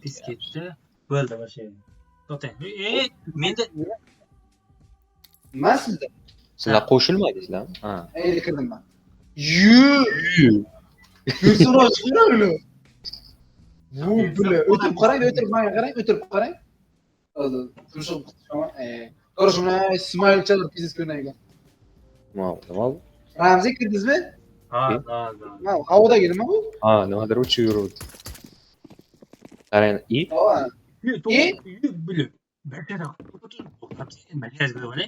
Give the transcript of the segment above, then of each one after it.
Pis ketdi. Bo'ldi boshlaydi. To'xtang. Menda nima sizda? Sizlar qo'shilmadingizlarmi? Ha. Endi kirdim men. Personaj chiqaradi. Bu bile. O'tirib qarang, o'tirib menga qarang, o'tirib qarang. Hozir turishib ko'rishimni Ismoil chalib biznes ko'rnagan. Nima bu? Ramzi kirdingizmi? ha. Ha, havodagi nima bu? Ha, nimadir uchib yuribdi. Qarang, Ha. Bilib. Berkada. Merkez bir öyle.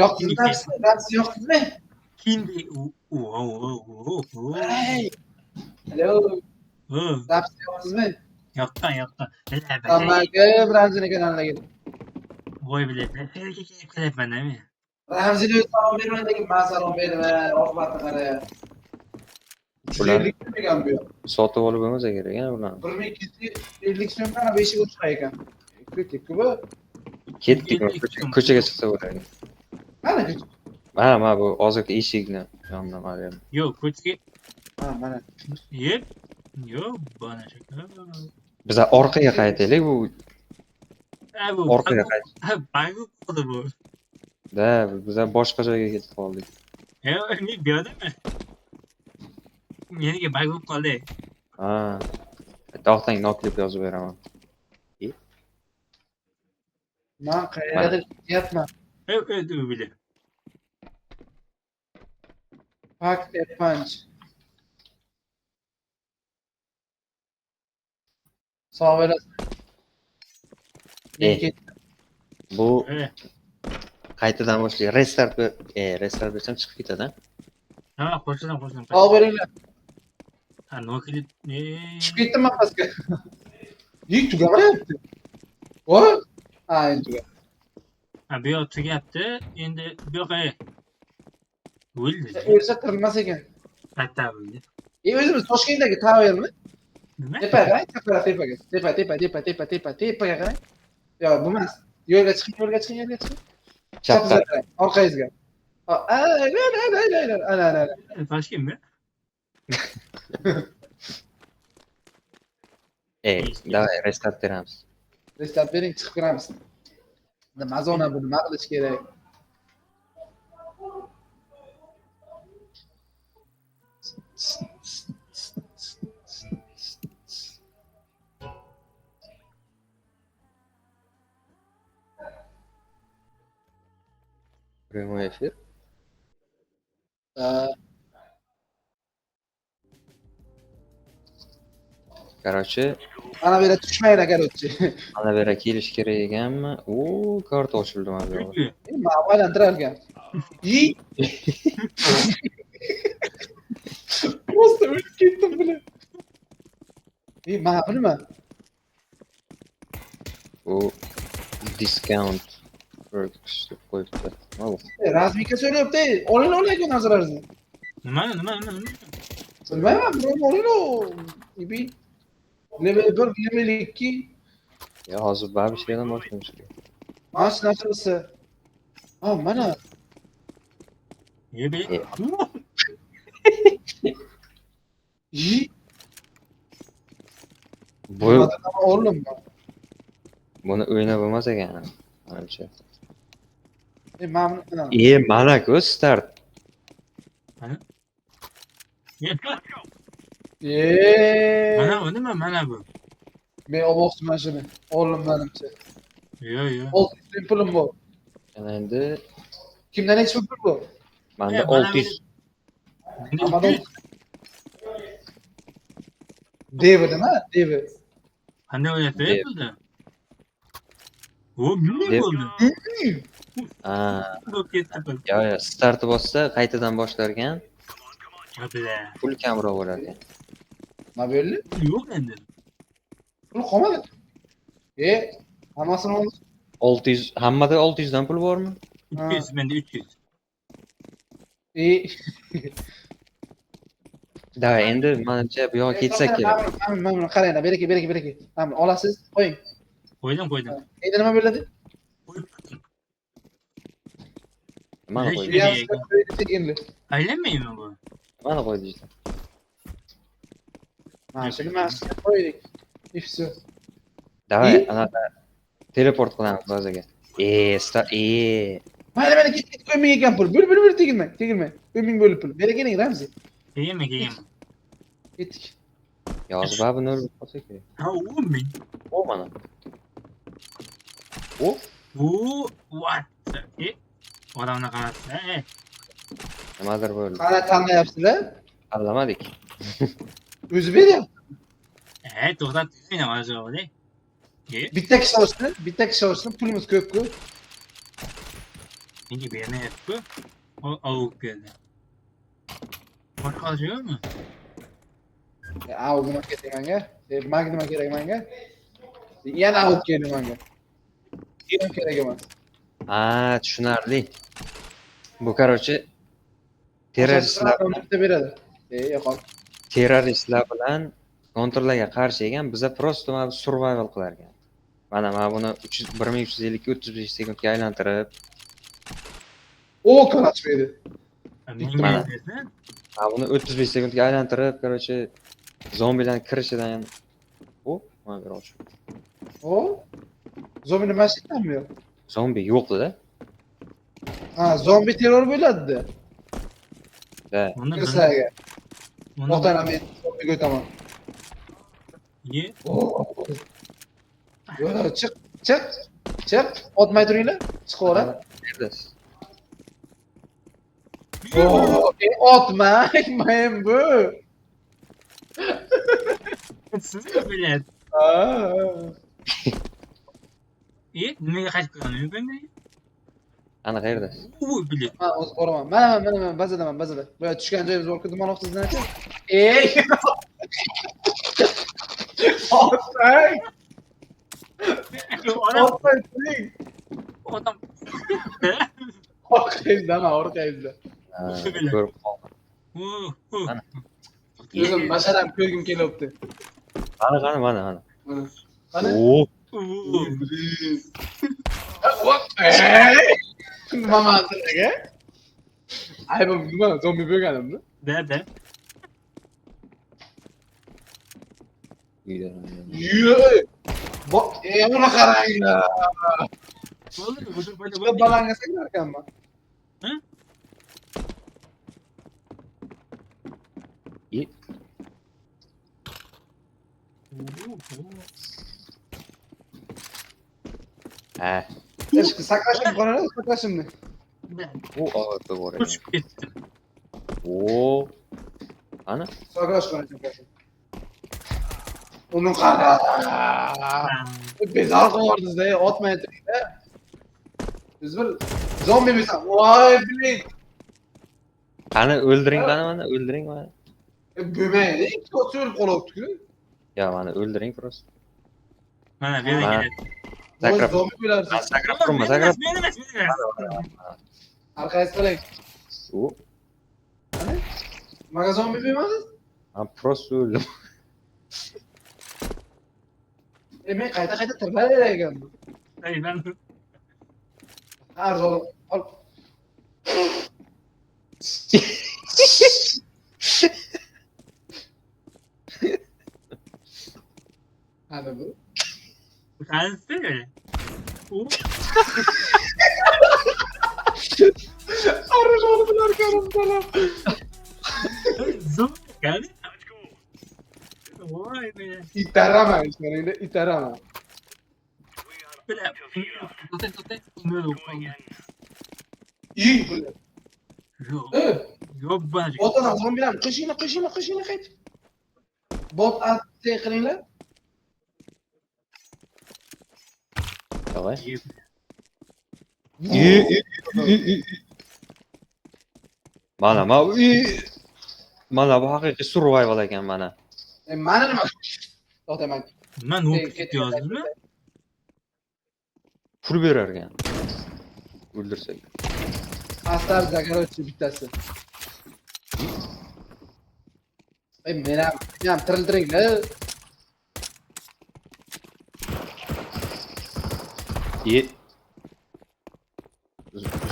Yo'qsiz, Ramzi yo'qsizmi? Kimdi? Hey. Hello. Ramzi yo'qsizmi? Yoqdan. Hammaga Ramzining kanaliga keldim. Voy bile. Qilyapman nima? Ramziga salom bermang degan, men salom beraman, oqibatni qara. Ular- degan bu. sotib olib bo'lmasa kerak, yana bularni. 1250 so'mdan 5 ga chiqar ekan. Ketdik-ku bu. Ketdik, ko'chaga chiqsa bo'ladi. Mana Mana bu hozirgi eshikni yonidan qarayman. Yo'q, ko'chga. ha, mana. Yep. Yo'q, bana shaka. Biz orqaga qaytaylik, bu Bu orqaga qayt. Bagu qildi bu. Da, biz boshqa joyga ketib qoldik. Men bu yerdami? Meniga bagu qoldi. Ha. To'xtang, noklip yozib beraman. Men qayerda ketyapman? U bile. Pack a punch. Sağ olasın. Bu qaytadan boshlaydi. Restart bersam chiqib ketadi. Ha, qo'shidan. Sağ veringlar. Ha, nima qilib? Tushib ketdim men pastga. Tugamayapti. Voy. Ha, endi tugadi. Ha, bu yoq tugabdi. Endi bu yoqqa o'ldi. O'lsa tirilmas ekan. Qayta o'ldi. O'zimiz Toshkentdagi tavermi? Nima? Tepaga qarang, tepaga. Tepaga qarang. Yo'q, bu emas. Yo'lga chiqing. Chapda. Orqangizga. Ana. Toshkentmi? Давай, restart beramiz. Restart bering, chiqib kiramiz. Mazona buni nima qilish kerak? Prямой эфир. Короче, Ana bera tushmaydi короче. mana bera kelish kerak ekanmi? Karta ochildi mana bu yoqda. Men avvallantirarkan. Просто o'lib ketdim bile. Mana bu nima? Bu discount works deb qo'yibdi. Nima bu? Razmika söyleyapti. Oling nazarlarni. Nima? Bilmayman, birovni oling. Ibi. Level 1, level 2. Ya hozir babishlardan boshlamiz kerak. Mana shu narsasi. Ha, mana. Yebe. Bu Oğlum. buni o'ynab bo'lmas ekan. Manimcha. Mana. Mana-ku start. Mana. Mana bu. Men olmoqchiman shuni. Oğlum menimcha. Yo'q. 600 pulim bor. Endi Kimdan necha pul bu? menda 600. Devi nima? Devi. Qanday o'ynayapti pulda? Milliy bo'ldi. Ha, Bu ketdi pul. yo, start bossa qaytadan boshlar ekan. Abla. Pul kamroq bo'lar ekan. Nima bo'ldi? Yo'q endi. Pul qolmadi. Hammasini oldi. 600, hammada 600 dan pul bormi? 300, menda 300. Davay, endi menimcha bu yoqqa ketsak kerak. Mana qaranglar, beraki. Mana olasiz, qo'ying. Qo'ydim. Endi nima bo'ladi? Mana qo'ydi. Endi. Aylanmaymi bu? Mana qo'ydi işte. Mana shuni mashqqa qo'ydik. И всё. Давай, И? anaqa teleport qilamiz bazaga. Mayli, ket, ko'ming ekan pul. Bul, tegilmang. Ko'ming bo'lib pul. Bera keling, Ramzi. Kelma. Ketdik. Yozib abi nol qolsa kerak. Ha, 10 ming. O mana. O What? Odamni qarasa, nimadir bo'ldi. Qana tanlayapsizlar? Tanlamadik. O'zi beryapti. to'xtat, meni hozir. Bitta kishi olsin, pulimiz ko'p-ku. Menga bermayapti-ku. Avuk berdi. Boshqa yo'qmi? Avuk nima kerak menga? Magnum kerak menga. Yana avuk kerak menga. Ham kerak emas. Ha, tushunarli. Bu короче terroristlar bitta beradi. Yo'q. terroristlar bilan kontrollarga qarshi ekan, biza просто mana survival qilar ekan. Mana buni 1350 ga 35 sekundga aylantirib, O qanachmaydi. Menga berdi. buni 35 sekundga aylantirib, короче zombilarning kirishidan mana bir ochib. O zombini mashinami yo'q? Zombi yo'q-da. Ha, zombi terror bo'ladi-da. Da. Uni Kirsaga. uni Otana men zombiga o'taman. ye. Chiq. Otmay turinglar. Chiqavera. Neredasiz? Otmang, men bu. Siz bilasiz. Ha. Nimaga qaytib qolaman bunday? Ana qayerdasiz? Biladi. Ha, o'zi boraman. Mana, bazadaman. Bu yerga tushgan joyimiz bor-ku, dumonoq sizdan aka. Ey! Otmang! Otmang turing. Odam. Orqangizda. Ko'rib qoldim. Ana. O'zim masharam ko'rgim kelyapti. Qani, mana. Qani? Oo. Nima manzaraga? Aybim nima? Zombi bo'lganimmi? Da. Buni qaranglar. Bo'ldi, Chiqib balanga saklar ekanman. Ha. Sakrashim qoladi, sakrashimni. U og'irda bor ekan. Uçup ketdi. Oo. Ana. Sakrash qoladi. Uni qara. Bezor qildingiz-da, otmay turing-da. Biz bir zombi bo'lsam, voy biling. Qani o'ldiring mana, o'ldiring mana. Bo'lmaydi, ikki ot o'lib qolyapti-ku. Yo, mana o'ldiring просто. Mana bu yerga keladi. Sakrab. Zombi bo'larsiz. Sakrab turma, sakrab. Men emas. Arkaysiz qarang. U. Nimaga zombi bo'lmadi? Men просто o'ldim. Men qayta tirlalar ekanman. Ben Arzon ol. Hadi bu. Tanesi öyle. Arzon bilar kanımda. Zoom geldi. Vay be. İtarama işte, itarama. Böyle. Tote. Böyle oldu. İyi böyle. Yok. Yok bence. Botadan zombiler kışına kaç. Bot at qilinglar. Давай. Mana bu haqiqiy survival ekan mana. Mana nima? To'xtaman. Ben o yazdım mı? Pul berar ekan. O'ldirsak. Astar zakarotchi bittasi. Men ham tiriltiringlar.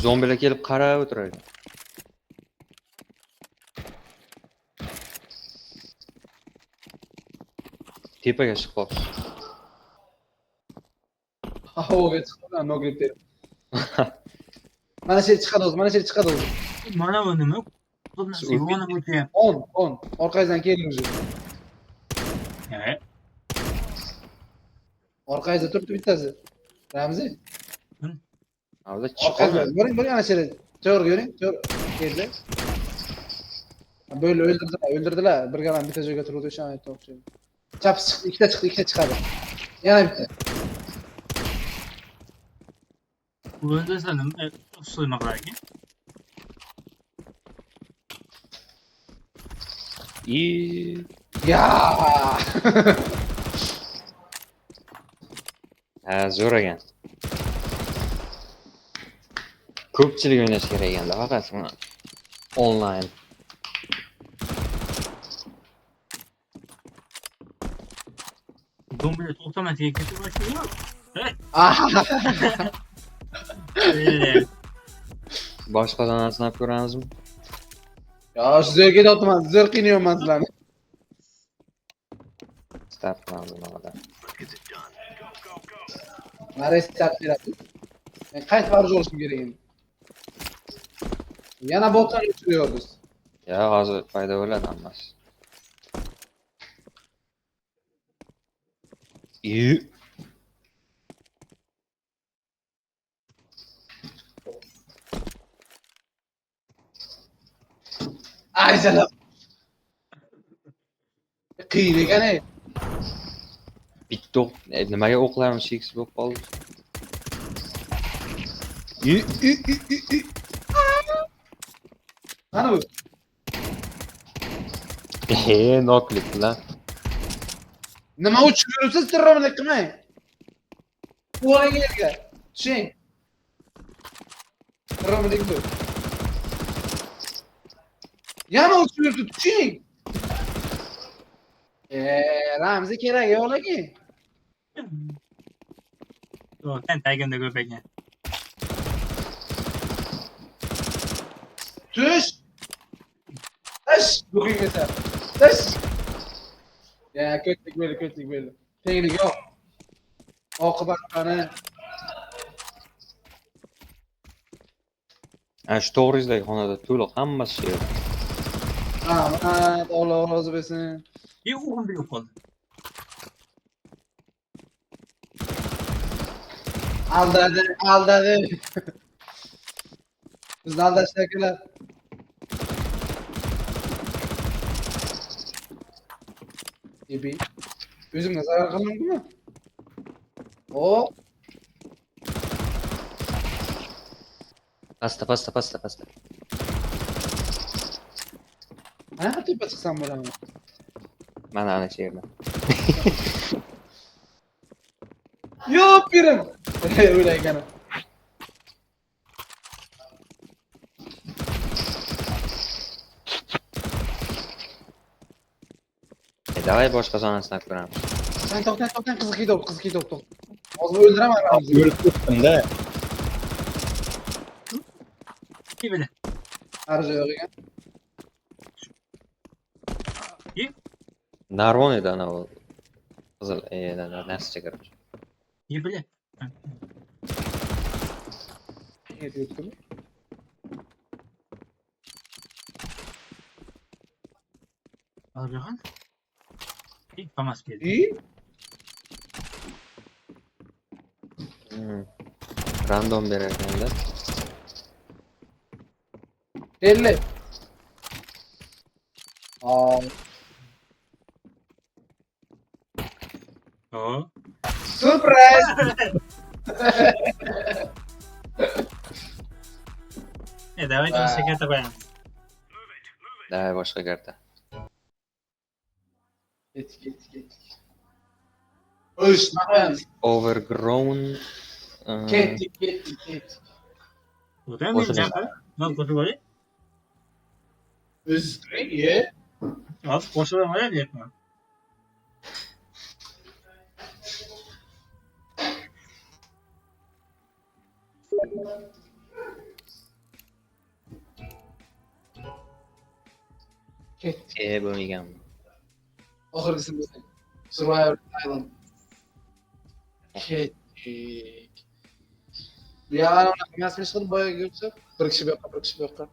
Zombilar kelib qarab o'tirar ekan. Tepaga chiqib qolibsiz. Havoga chiqdi, no grip deb. Mana shu yerga chiqadi o'zi, mana shu yerga chiqadi o'zi. Mana bu nima? Bu narsa yonib o'tyapti. 10. Orqangizdan keldi o'zi. Orqangizda turibdi bittasi. Ramzi. Hozir chiqib Orqangizda. qolgan. Bo'ling, ana shu yerga. To'g'ri ko'ring, to'g'ri. Keldi. Böyle öldürdüler. Bir galan bitta joyga turdi o'sha aytdi o'xshaydi. Chapsi chiqdi, ikkita chiqadi. Yana bitta. Bunda sanırım sığmaklar ki. İyi. Ya. Ha, zo'r ekan. Ko'pchilik o'ynash kerak ekanda, faqat buni onlayn. Domblet otomatik ketib başlıyor. Boshqa zonani sinab ko'ramizmi? Ya shu joyga ketyapman, zo'r qiynayapman sizlarni. Start qilamiz bunaqa. Mana start beradi. Men qaytib arz olishim kerak endi. Yana botdan o'chiriyormiz. Ya, hozir paydo bo'ladi hammasi. İyi. Ay canım. Qiyin ekan-ey. Bitta nimaga o'qlarimiz cheksiz bo'lib qoldi? Mana bu. Noklik bilan. Nima uchun yuribsiz terrorlik qilmang. O'g'liga yerga. Tushing. Terrorlik bu. Yana uchun yuribsiz, tushing. Ramzi kerak yo'q ki. O sen tayganda köpekne. Tush. Tush. Bugün mesela. Tush. Ya kötülük böyle. Tenglik yok. Oqibat qani. Ana shu to'g'rizdagi xonada to'liq hammasi shu yerda. Rahmat, Alloh rozi bo'lsin. Bir oğlum bir yok oldu. Aldadı. Bizni aldashdagilar. Ebi. O'zimga zarar qilindimi? Hop. Pasta. Ha, tepa chiqsam bo'ladimi? Mana ana shu yerda. Yo'q, pirim. O'ylaganim. Davay boshqa zonani sinab ko'ramiz. Sen to'xtan, qiziq to'xtan. Hozir o'ldiraman Ramzi. Yurib ketdim-da. Bir böyle. Har joy yo'q ekan. Narvon edi ana u. Qizil, narsacha kirib. Bir böyle. Yetibdi. Alacağın. Bir famas bir. İyi. Random berar ekanda. 50. Aa, O. surprise. Давайте секрет koyalım. Davay boshqa karta. Get. Oy, nima? Overgrown. Ketdik. Buradan bir cakı. Lan kutu böyle. O'zing, ye. Az koşudan var ya yapma. Ketdik. Bo'lmaganmi? Oxirgisini. Survivor Island. Ketdik. Ya anaqa emasmish qilib boyaga o'tsak. Bir kishi bu yoqqa, bir kishi bu yoqqa.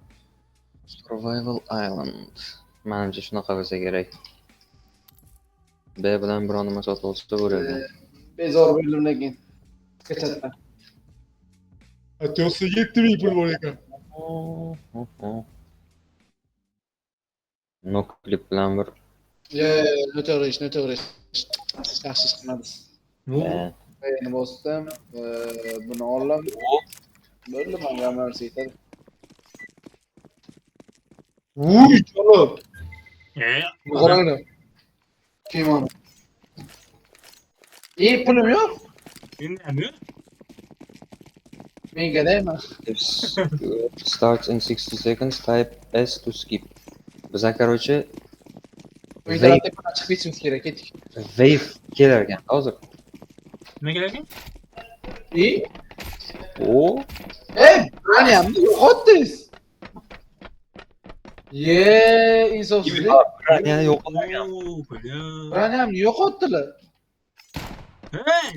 Survival Island. Menimcha shunaqa bo'lsa kerak. B bilan bironima sotib olsa bo'ladi. Bezor bo'ldim lekin. Kechatdan. Atyosi 7000 pul bor ekan. Noklip bilan bir Noto'g'ri ish. Yaxshi ish qilamiz. Endi bosdim. Buni olam. Bo'ldi, menga narsa yetadi. Uy, jalob. Qarangni. Kim o? Pulim yo'q. Bilmiyorum. Menga deymi? If starts in 60 seconds, type S to skip. Biza короче Uydan tepadan chiqib ketishimiz kerak, ketdik. wave kelar ekan hozir. Ne gerek? O Brani ham yo'qotdingiz. Insofsizlik. yana yo'qolgan. Brani ham yo'qotdilar. Hey!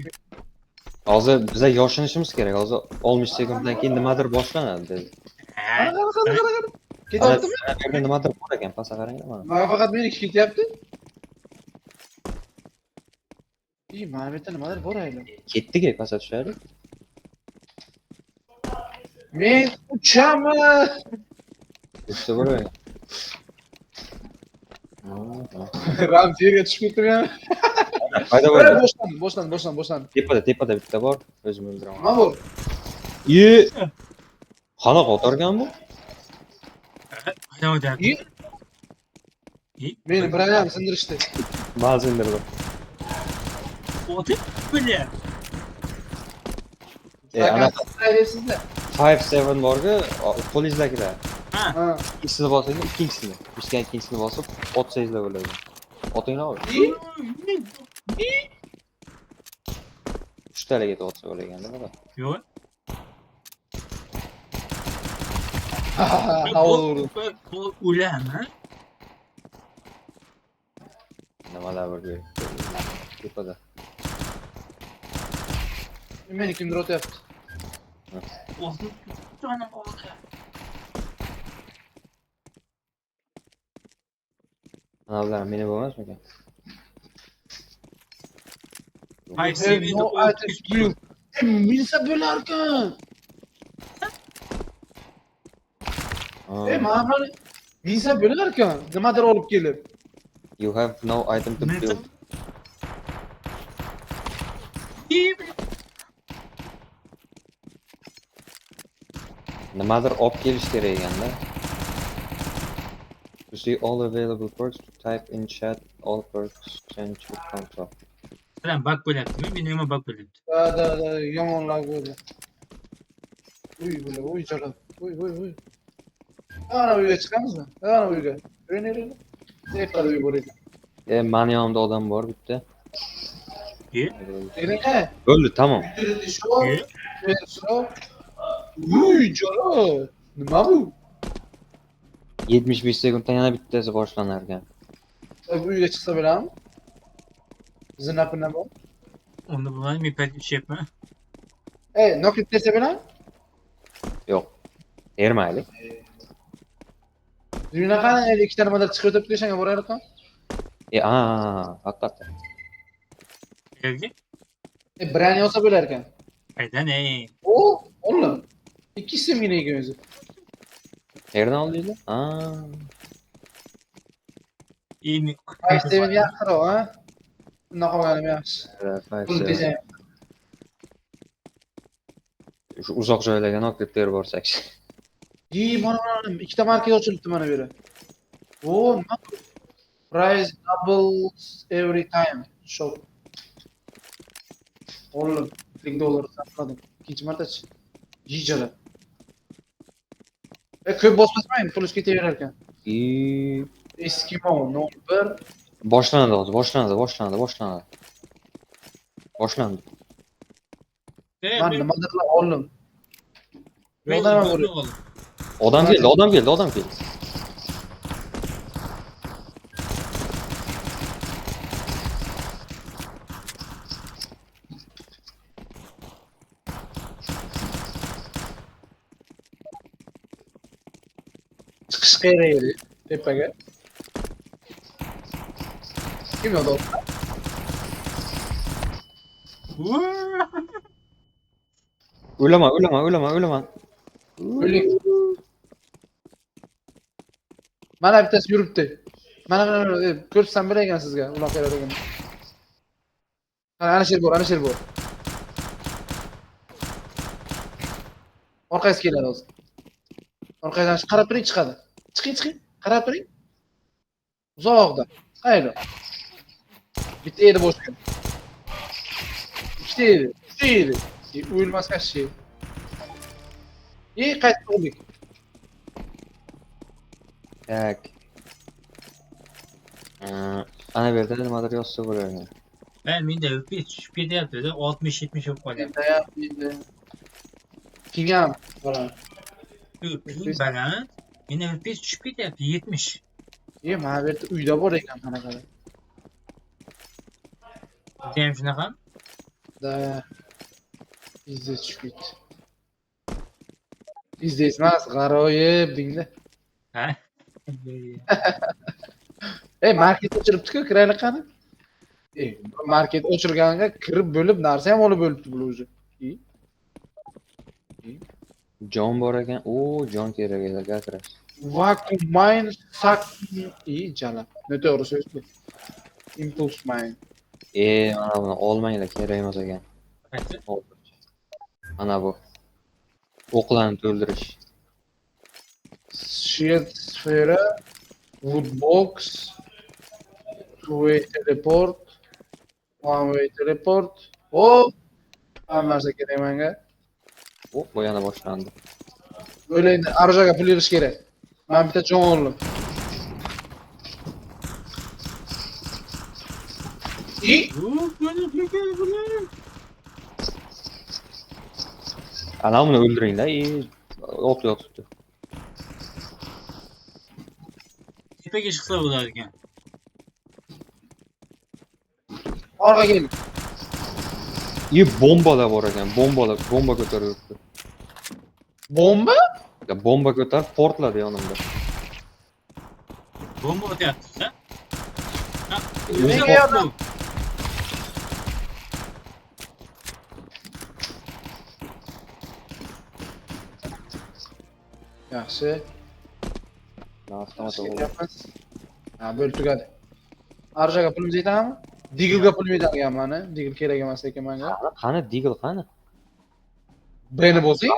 Hozir biza yoshinishimiz kerak. Hozir 60 sekunddan keyin nimadir boshlanadi. Qara. Ketyaptimi? Bu yerda nimadir bor ekan, pastga qarang mana. Mana faqat meniki ketyapti. Mana bu yerda nimadir bor aylan. Ketdik, pastga tushaylik. Men uchaman. Uchta bor ekan. Ram yerga tushib ketgan. Qayda bor? Boshlan. Tepada bitta bor. O'zim o'ldiraman. Nima bor? Qanaqa o'targan bu? Ne olacak? Meni Brani ham sindirishdi. Ba'zi indirdim. Otur böyle. Ana Qaydasizda? 5-7 borga, qo'lingizdagilar. Ha. Ha. Ikkinchisini bosing, ikkinchisini. Pishgan ikkinchisini bosib, otsangizlar bo'ladi. Otinglar. 3 talarga otsa bo'lganda mana. Yok. Avuru. Bu ulan ha? Nimalar bor bu? Tepada. Meni kimdir o'tyapti. Olsun. Canım oldu. Analar meni bo'lmasmikan? Ay seni de Buyur. Minsa bo'larkan. Mana minsa bo'larkan. Nimadir olib kelib. You have no item to build. Nimadir olib kelish kerak ekanda. To see all available perks, to type in chat all perks change to console. Lan bak böyle yaptım. Benim ama bak böyle yaptım. Da yomonlar bo'ldi. Uy, chalab. Uy. Ana uyga chiqamizmi? Ana uyga. Yuraylik. Tepada uy bor ekan. Mani yonimda odam bor bitta. Qanaqa? Bo'ldi, tamom. Uy, chalab. Nima bu? 75 sekunddan yana bittasi boshlanar ekan. Uyga chiqsa bo'ladimi? Zinapina bor. Onda bu var mı? Pek şey yapma. Noklip tersa bo'ladimi? Yo'q. Bermaylik. Bunaqa ikkita nimadir chiqib o'tibdi, o'shanga boraylikmi? Haqiqatdan. Geldi. Brani olsa bo'lar ekan. Aydan ey. Oğlum. İkisi mi yine gözü? Nereden aldıydı? İyi mi? Ay sevin yaxır o ha? Bundan qolganim yaxshi. Pul diyeceğim. Şu uzoq joylarga nokliplar borsak. Mana ikkita market ochilibdi mana bu yerda. Nima? Price doubles every time. Shop. Oğlum, $1 saqladim. İkinci martachi. Yiyjalar. Ko'p bosmasmaymi, pul ketaverar ekan. Eskimo 01. Boshlanadi hozir, boshlandi. Man nimadirlar olim. Odam keldi. chiqish kerak edi tepaga. Kim yo'q do'stlar? O'lama. O'lik. Mana bittasi yuribdi. Mana ko'rsam bo'lar ekan sizga uloq berar ekan. Ana sher bor. Orqasiga keladi hozir. Orqadan qarab turing chiqadi. Chiqing. Qarab turing. Uzoqda. Qayda? Bitta edi boshqa. Ikkita edi. Uchta edi. O'lmas kashi. Qaytib qoldik. Tak. Ana bu yerda nimadir yozsa bo'lardi. Menda FPS tushib ketyapti-da, 60-70 bo'lib qolyapti. Endi pingam baland. Ping baland. Menda FPS tushib ketyapti, 70. Mana bu yerda uyda bor ekan qanaqadir. Bizda ham shunaqa? Da. Bizda tushib ketdi. Bizda emas, g'aroyib dingda. Ha? Market o'chiribdi-ku, kiraylik qani. Market o'chirganiga kirib bo'lib, narsa ham olib bo'libdi bular o'zi. Jon bor ekan. Jon kerak edi, gakras. Vacuum mine suck. Jala. Noto'g'ri so'zli. Impulse mine. Mana buni olmanglar, kerak emas ekan. Qaysi? Mana bu. O'qlarni to'ldirish. Shield sphere, wood box, two-way teleport, one-way teleport. Hamma narsa kerak menga. Bu yana boshlandi. O'ylaydi, Arjaga pul yig'ish kerak. Men bitta jon oldim. Ana buni o'ldiringlar. Ot yotibdi. Tepaga chiqsa bo'lar ekan. Orqa kel. Bombalar bor ekan. Bomba ko'taryapti. Bomba? Bomba ko'tarib portladi yonimda. Bomba otyapti-da? Nega yordam? Yaxshi. Bo'lib tugadi. Arjaga pulimiz yetadimi? Diglga pulim yetadigan mana. Digl kerak emas ekan menga. Qani Digl qani? Beni bosing.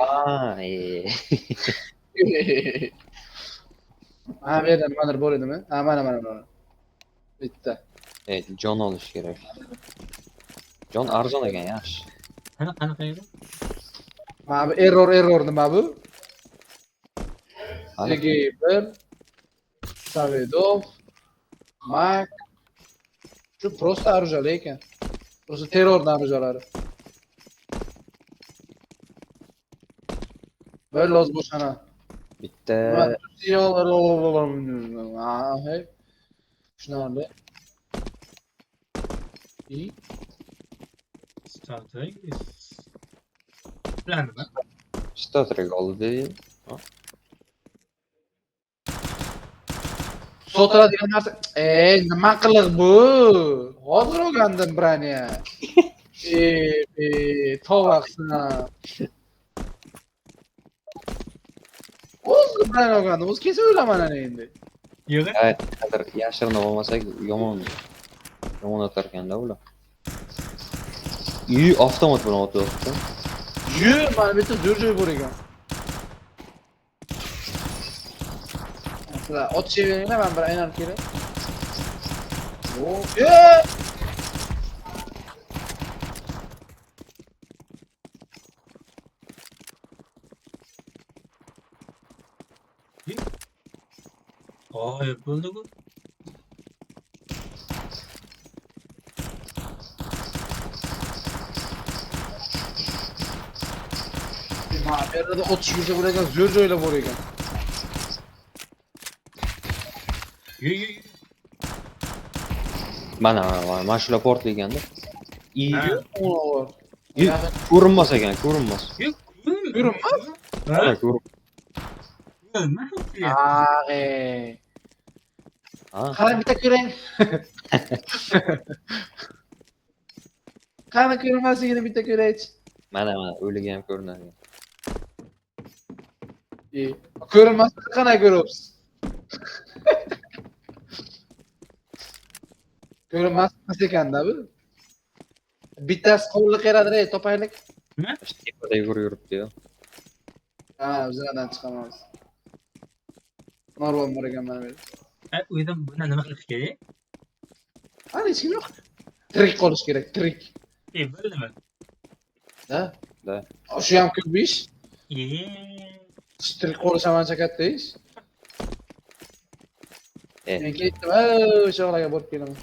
Bu yerda nimadir bor edimi? Mana. Bitta. Jon olish kerak. Jon arzon ekan, yaxshi. Qanaqa edi? Mana bu error nima bu? CG1 Savedov Mac Shu prosta arjalar ekan. Prosta terrordan arjalari. Böyle loz boşana. Bitta. Hey. Shunarli. Startrek. Bilandimi? Startrek oldi. Sotiladigan narsa. Nima qiliq bu? Hozir o'rgandim brani. Tovaqsina. O'zi brani o'rgandim. O'zi kesib o'ylaman ana endi. Yo'q. Qadar yashirin olmasak yomon o'tar ekanda ular. Avtomat bilan o'tyapti. Mana bitta jo'rjo'y bor ekan. Sizlar ot cheveringlar, men bir aylanib kelay. G'oyib bo'ldi-ku. Mana bu yerda ot yursa bo'lagan jo'rjo'ylar bor ekan. Mana shular portlayganda. Ko'rinmas Ko'rinmas ekan, ko'rinmas. Ko'rinmas? Ha, Nima qilyapti? Ha, Qani bitta ko'rang. Qani ko'rmasligini bitta ko'raychi. mana o'ligi ham ko'rinadi. Ko'rinmasligini qana ko'ryapsiz? Ko'rinmas ekanda bu. Bittasi qo'lni qeradir, topaylik. Nima? Tepada yuribdi-yu. Ha, o'zingdan chiqamiz. Normal bor ekan mana bu. Uyda buni nima qilish kerak? Qani hech kim yo'q. Tirik qolish kerak, tirik. Bildimi? Da. Da. Shu ham ko'p ish. Tirik qolish ham ancha katta ish. Men ketdim, o'shalarga borib kelaman.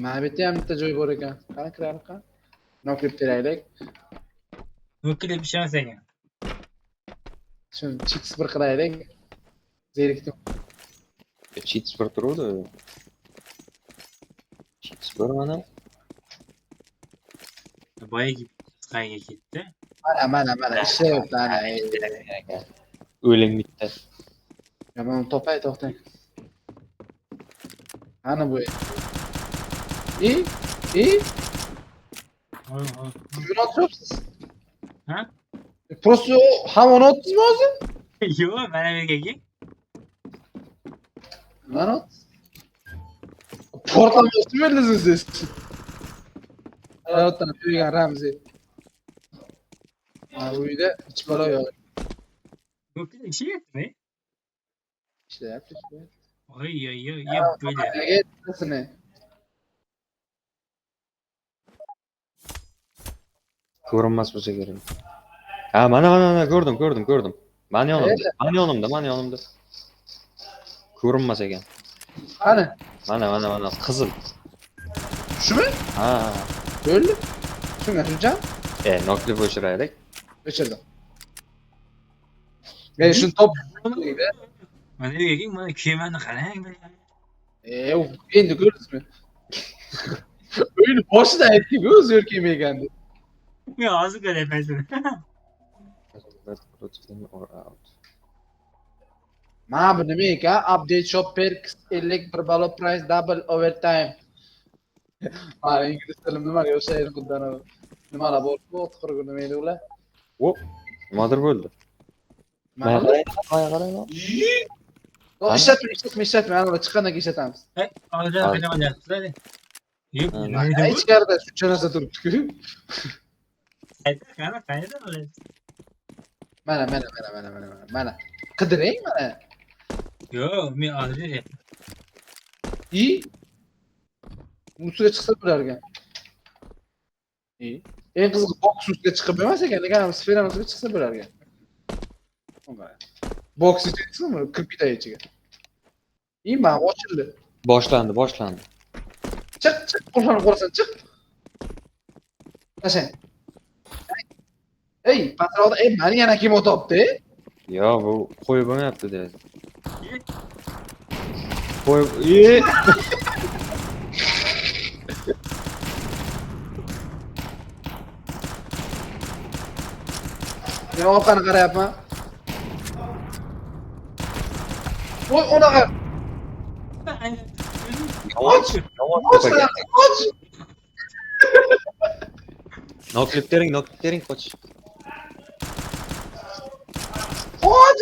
Mana bu yerda ham bitta joy bor ekan. Qani kiraylik qani. Noklib teraylik. Nukilib ishlamas ekan. Shuni chips bir qilaylik. Zerikdim. Cheats bir turuvdi. Cheats bir mana. Boyagi qayga ketdi? Mana ishlayapti ana. O'ling bitta. Yomon topay to'xtang. Ana bu. Buni otyapsiz. Ha? Просто hamon otdingizmi o'zi? Yo'q, mana bu yerga. Mana ot. Portlamoqchi bo'ldingiz siz. Hayotdan tuygan Ramzi. Ha, bu uyda hech balo yo'q. Nukil ishlayaptimi? Ishlayapti. Oy, böyle. Nega Ko'rinmas bo'lsa kerak. Ha, mana ko'rdim. Mana yonimda. Ko'rinmas ekan. Qani? Mana qizil. Shumi? Ha. Bo'ldi. Shunga. Noklib o'chiraylik. O'chirdim. Men shuni top. Mana bu yerga mana kiyimini qarang. Endi ko'rdingizmi? O'yini boshida aytdik-ku, o'zi kelmagandi. Men hozir ko'ryapman shuni. Mana bu nima ekan? Update shop perks 50 bir balo price double overtime. Mana ingliz tilim nimaga o'xshaydi xuddi ana. Nimalar bor-ku, o'tqirgu nima edi ular? Hop. Nimadir bo'ldi. Mana qarang. Ishlatma, ana chiqqandan keyin ishlatamiz. Hozir qanaqa qilyapsizlar? Yo'q, Ichkarida shuncha narsa turibdi-ku. qayerda olyapsiz? Mana. Qidiring mana. Yo'q, men hozir ustiga chiqsa bularga. Eng qizig'i box ustiga chiqib emas ekan, lekin sfera ustiga chiqsa bularga. Box ichidami? Kirib ketay ichiga. Mana ochildi. Boshlandi. Chiq, qulflarni qo'rasan, chiq. Tashlang. Patroqda, mani yana kim o'tibdi? Yo, bu qo'yib bo'lmayapti dedi. Men orqani qarayapman. Voy, unaqa. Och. Noklib tering, qoch. Och.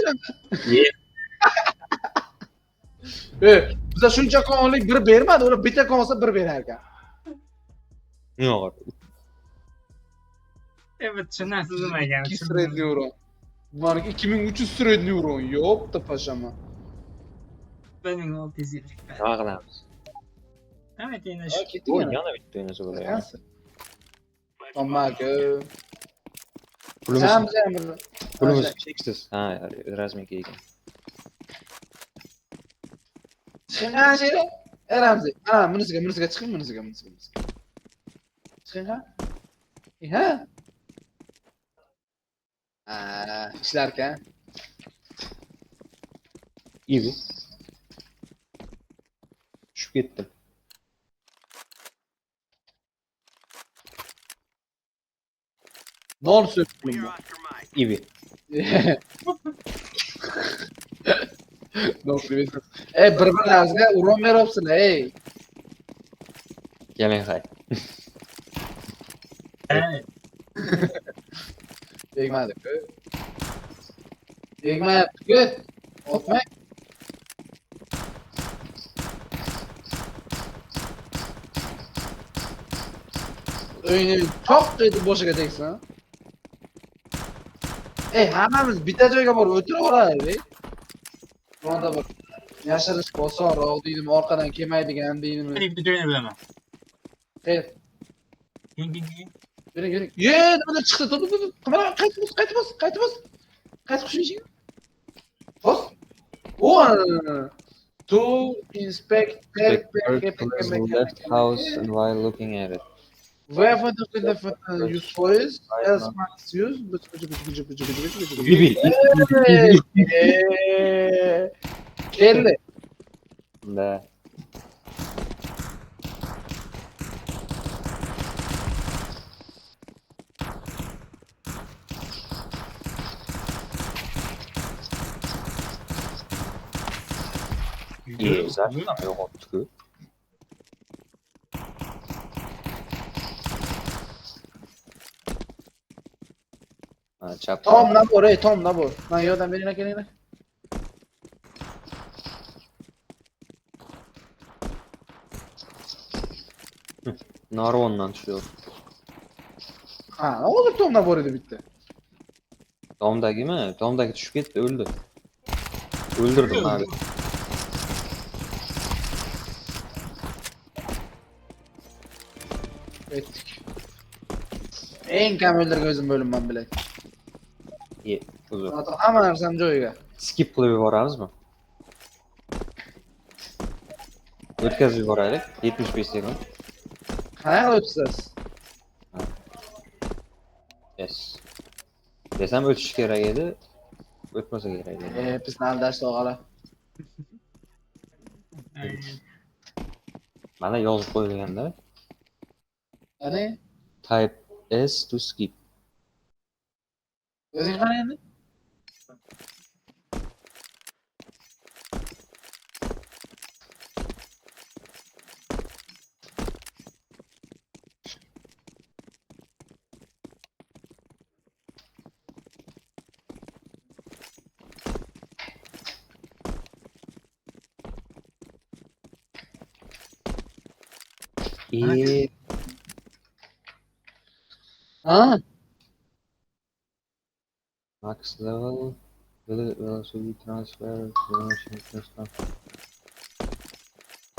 Biza shuncha konlik bir bermadi, ular bitta kon olsa bir berar ekan. Yo'q. Evet, tushunasiz nima ekan? 2 sredniy uron. Buniki 2300 sredniy uron. Yo'qda pashama. 1600 yillik. Nima qilamiz? Hamma tengda O, yana bitta o'ynasa bo'ladi. Tomaga. Pulimiz cheksiz. Ha, rasmiy ekan. Chiqing, Ramzi. Mana bunisiga chiqing, bunisiga. Chiqing ha? Ha? İşler ekan. İyi. Tushib ketdim. Non söktüm. Ibi. No privet. Bir-birlariga uron beryapsizlar, ey. Keling hay. Hey, Tegmadi-ku. Tegmayapti-ku. Otmang. O'yini choq etib boshiga tegsin. Hammamiz bitta joyga borib o'tirib olaylik. Ronda bir yashirishga osonroq deydimi, orqadan kelmaydigan deydimi. ben bir joyuna bilemem. Hey, Ging. yuring. Nimalar chiqdi? Tur. Qimara, qaytib bos. Qaytib qo'shing. Bos. To inspect Who left house and while looking at it. where for the use for is as much use. Ibi. Keldi. Da. Zaten yo'qotdi-ku. Ha, chap. Tom nabor, Tom nabor. Lan yordam beringlar kelinglar. Narvondan tushıyor. Hozir Tom nabor edi bitta. Tomdagimi? Tomdagi tushib ketdi, o'ldi. O'ldirdim abi. Etdik. Eng kam o'ldirgan o'zim bo'limman bilay. Uzun. Hamma narsam joyiga. Skip qilib yuboramizmi? O'tkazib yuboraylik. 75 sekund. Qanaqa o'tasiz? Yes. Desam o'tish kerak edi. O'tmasa kerak edi. Bizni aldashdi og'alar. Mana yozib qo'yilganda Qani? type S to skip. O'zing qani endi? Ha? Max level velocity transfer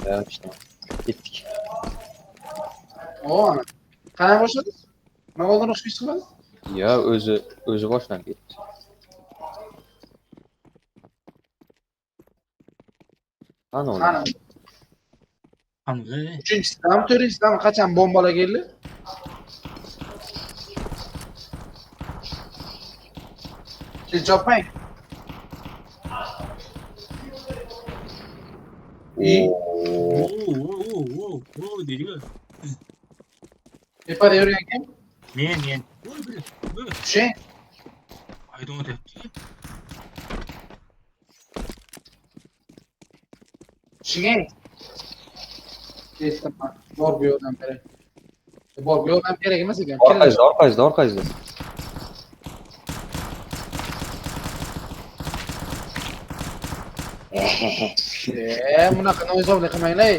ya işte gittik. O ana. Qanaqa boshladi? Nima oldin o'qishga chiqmadi? Ya o'zi boshdan ketdi. Ana uni. Qani? Hamza. Uchinchisidan, to'rtinchisidan qachon bombalar keldi? Chopmang. Oo, dedi. Tepada yurgan kim? Men. Tushing. Haydon debdi. Tushing. Kesdim. Bor bu yo'ldan kerak. Bor bu yo'ldan kerak emas ekan. Orqangizda. Bunaqa noizovlik qilmanglar.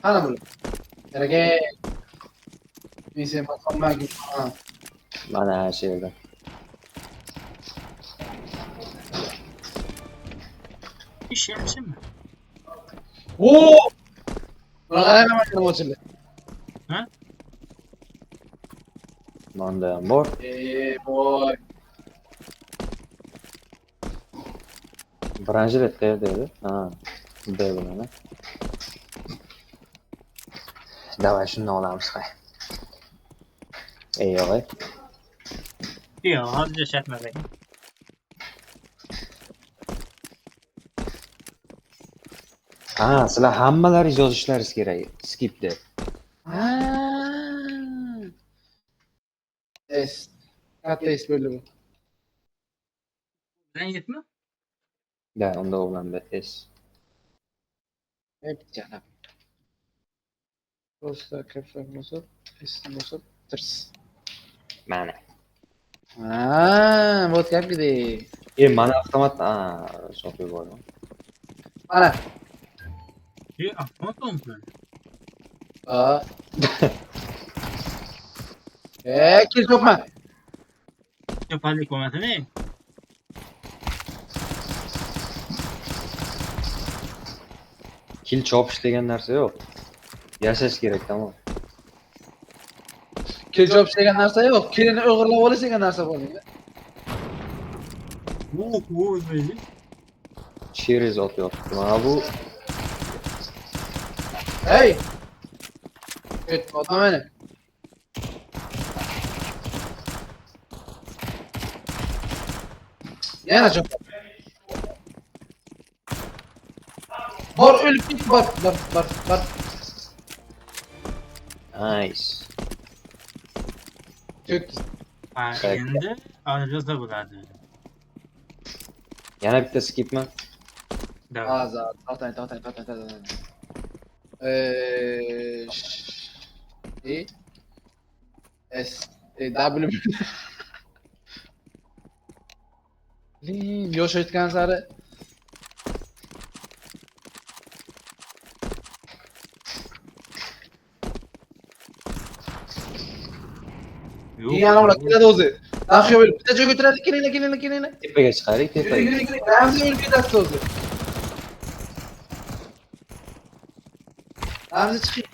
Qani bular? Kerak. Men sen maqomlarga Mana shu yerda. İş yapmışım mı? Bunaqa nima ochildi? Ha? Manda ham bor. Boy. Branjilet qayerda edi? Ha, bunday bo'ladi. Davay shuni olamiz hay. Yo'q. Yok, hadi yaşatmadık. Ha, sizlar hammalaringiz yozishlaringiz kerak. Skip deb. Es. Katta es bo'ldi bu. Bilan yetmi? Da, unda o'g'landa S. Hep canım. Просто kapsak bosib, esni bosib, tirs. Mana. Вот как где. Mana avtomat, sotib yubordim. Mana. Avtomat bo'lmi? Aa. Kim sokma. Kapallik bo'lmasin, ey. Kill chopish degan narsa yo'q. Yashash kerak, tamom. Keljob degan narsa yo'q. Kelini o'g'irlab olish degan narsa bo'ladi. O'zi. Cheers otyapti. Mana bu Hey. Et, otma beni. Yana çok. Bor ölüp git, bor. nice. Kök. Ha, endi ayrılsa bo'ladi. Yana bitta skipmi? Davom. Azat. Tatay. S. W. Lin, yosh aytgan sari. Yana ular keladi o'zi. Daxyo bo'lib bitta joyga o'tiradi. Kelinglar. Tepaga chiqarik, tepaga. Ramzi o'lib ketadi o'zi. Ramzi chiqing.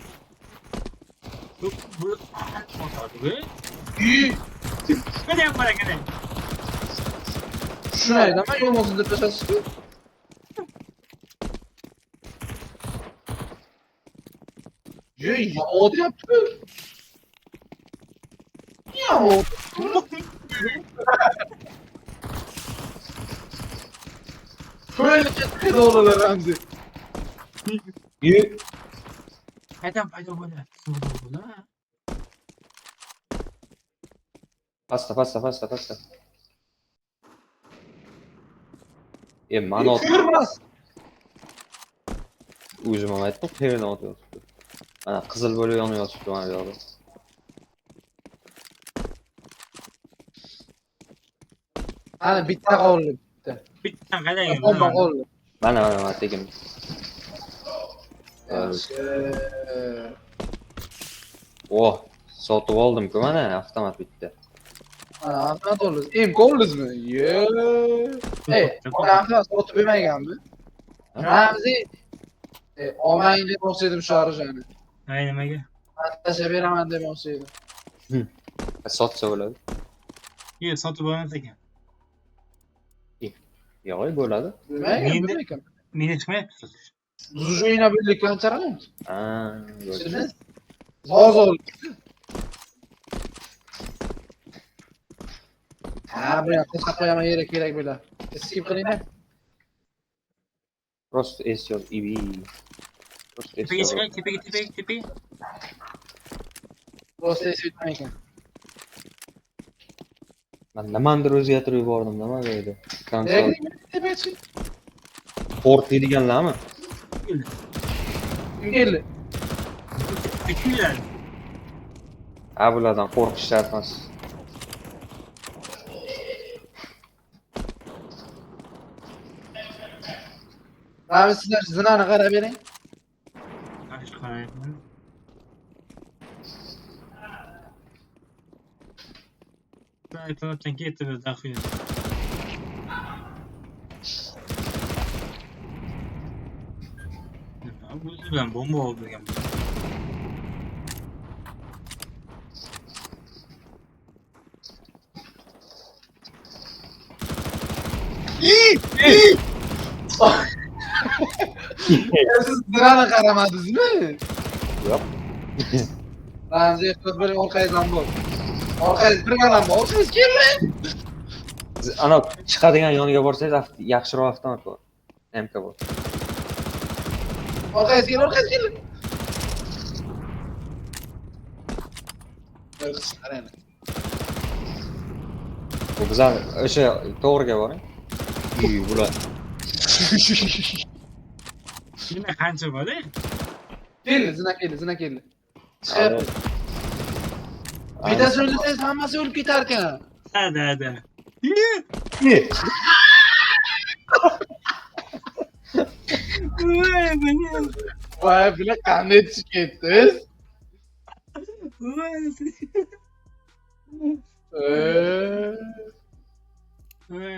Bu Uy. Qanday qara. Shuni aytaman, yo'lmosin deb tashlashdi. Yo'q, yomon yaptı. Yomon. Şöyle çıktı doğrular Ramzi. Yuk. Qaydan paydo bo'ladi? Pasta. Mana Kırmaz. o'zim ham aytdim, qayerdan otyapti. Mana qizil bo'lib yonayotibdi mana bu yoqda. Hani bitta qoldi. Bittan qarang. Bomba qoldi. Mana tegim. Oh, sotib oldim-ku mana avtomat bitta. Ana avtomat oldu. Qoldingizmi? Yo'q. Avtomat sotib bermaganmi? Ramzi olmang deb o'xshadim shu arjani. Ay nimaga? Tashlab beraman deb o'xshaydi. Sotsa bo'ladi. Yo'q, sotib olmas ekan. Yo'q, bo'ladi. Bilmayman. Meni chiqmayapti sotish. Zujina birlik kancharam. Bo'ldi. Zozol. bu yoqqa saqlayaman yeri kerak bo'lar. Skip qilinglar. Просто es yoz, ibi. Просто es Tepaga yoz. chiqay, tepaga. Просто es bitmay ekan. Men nimandir o'zgartirib yubordim, nima deydi? Konsol. Tepaga chiq. Port deydiganlarmi? Kim keldi? Tekillar. Ha, bulardan qo'rqish shart emas. Abi sizlar zinani qarab bering. Qarshi qarayman. Aytayotgan ketdi biz daxil. Bu bilan bomba oldirgan. Siz zinani qaramadingizmi? Yo'q. Ramzi ehtiyot bo'ling, orqangizdan bo'l. Orqangiz bir balam bor, siz kelmang. Ana chiqadigan yoniga borsangiz yaxshiroq avtomat bor. MK bor. Orqasiga kel. Qarang. Bu bizlar o'sha to'g'riga boring. Bular. Yine qancha bor-a? Zina keldi. Chiqyapti. Bittasi o'lsangiz hammasi o'lib ketar ekan. Da. Voy, buni. Voy, bular qanday tushib ketdingiz? Voy.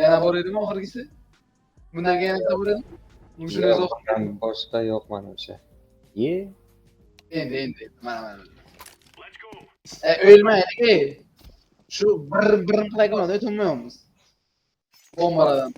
Yana bor edimi oxirgisi? Bundan keyin yana bor edimi? Shuni o'zi o'qib. Boshqa yo'q menimcha. Endi mana. O'lmaylik. Shu bir qilagan o'tmayapmiz. Bombalardan.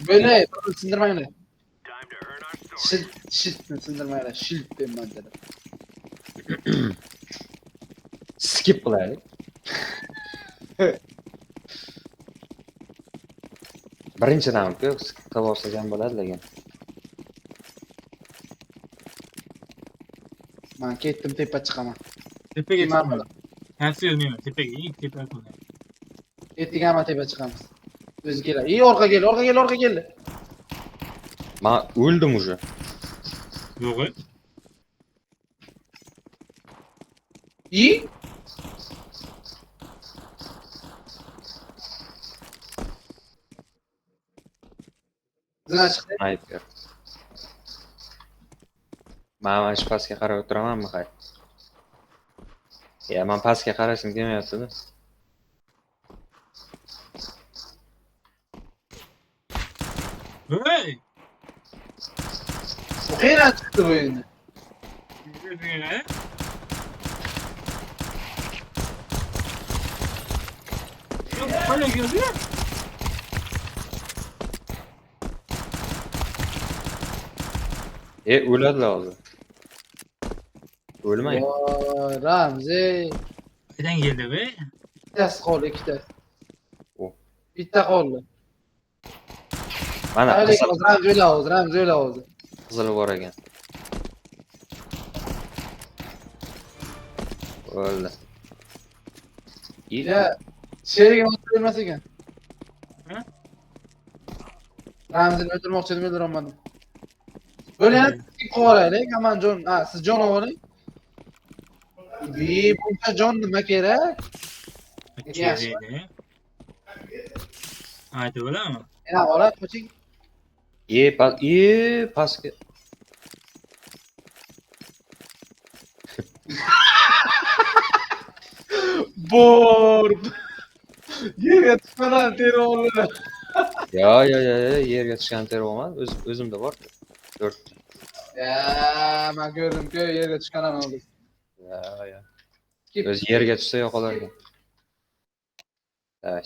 Böyle sindirmeyle. Sindirmeyle. Şilt diyeyim ben dedim. Skip qilaylik. Birinchi raundga skip qilib olsak ham bo'ladi lekin. Ben ketdim tepe çıkamam. Tepaga Kimlar chiqma. Hasi yo'lmayman. Tepaga, tepaga qo'ying. Ketdik ama tepe çıkamaz. O'zi keladi. İyi orqa keldi. Men o'ldim уже. Yo'q. İyi. Zina chiqdi. Sniper. Men mana shu pastga qarab o'tiramanmi hay? Men pastga qarashim kelmayapti-da. Voy. Bu qayerdan chiqdi bu endi? Qanday keldi? O'ladilar hozir. O'lmang. Voy, Ramzi. Qayerdan keldi be? Bittasi qoldi, ikkita. O. Bitta qoldi. Mana Ramzi o'la hozir. qizil bor ekan. O'ldi. Ya, sherigini o'ldirmas ekan. Ha? Ramzini o'ldirmoqchi edim, o'ldirolmadim. Böyle qo'raylik, Amanjon. Siz jon oling. Buncha jon nima kerak? Yaxshi. Aytib bo'ladimi? Yana ola, qo'ching. Pastga. Bor. Yerga tushmadan terrorlar. Yo, yerga tushgan terror emas, o'zimda bor. 4. Ya, men ko'rdim-ku, yerga tushganini oldi. Ya. O'z yerga tushsa yo'qolar ekan.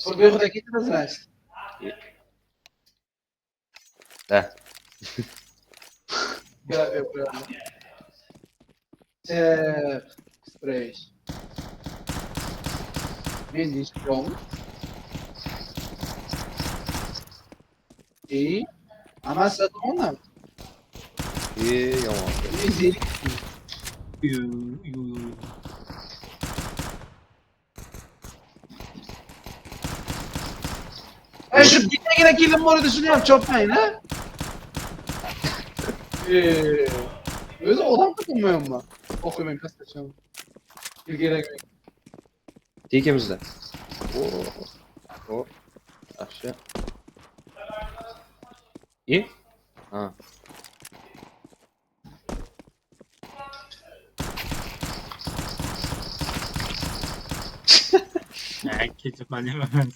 Bu yo'qda ketdingiz. Da. Gap. Fresh. Men istiyorum. İyi. Ama satın onlar. Yomon. İzledik. Şu bitmegine kildim bu arada şunu yap çöpmeyin ha. Özü odam takılmıyor mu? Okuyayım kaç kaçıyorum. Bir gerek yok. Ikimizda. Yaxshi. Ha. Ketib qolmayman.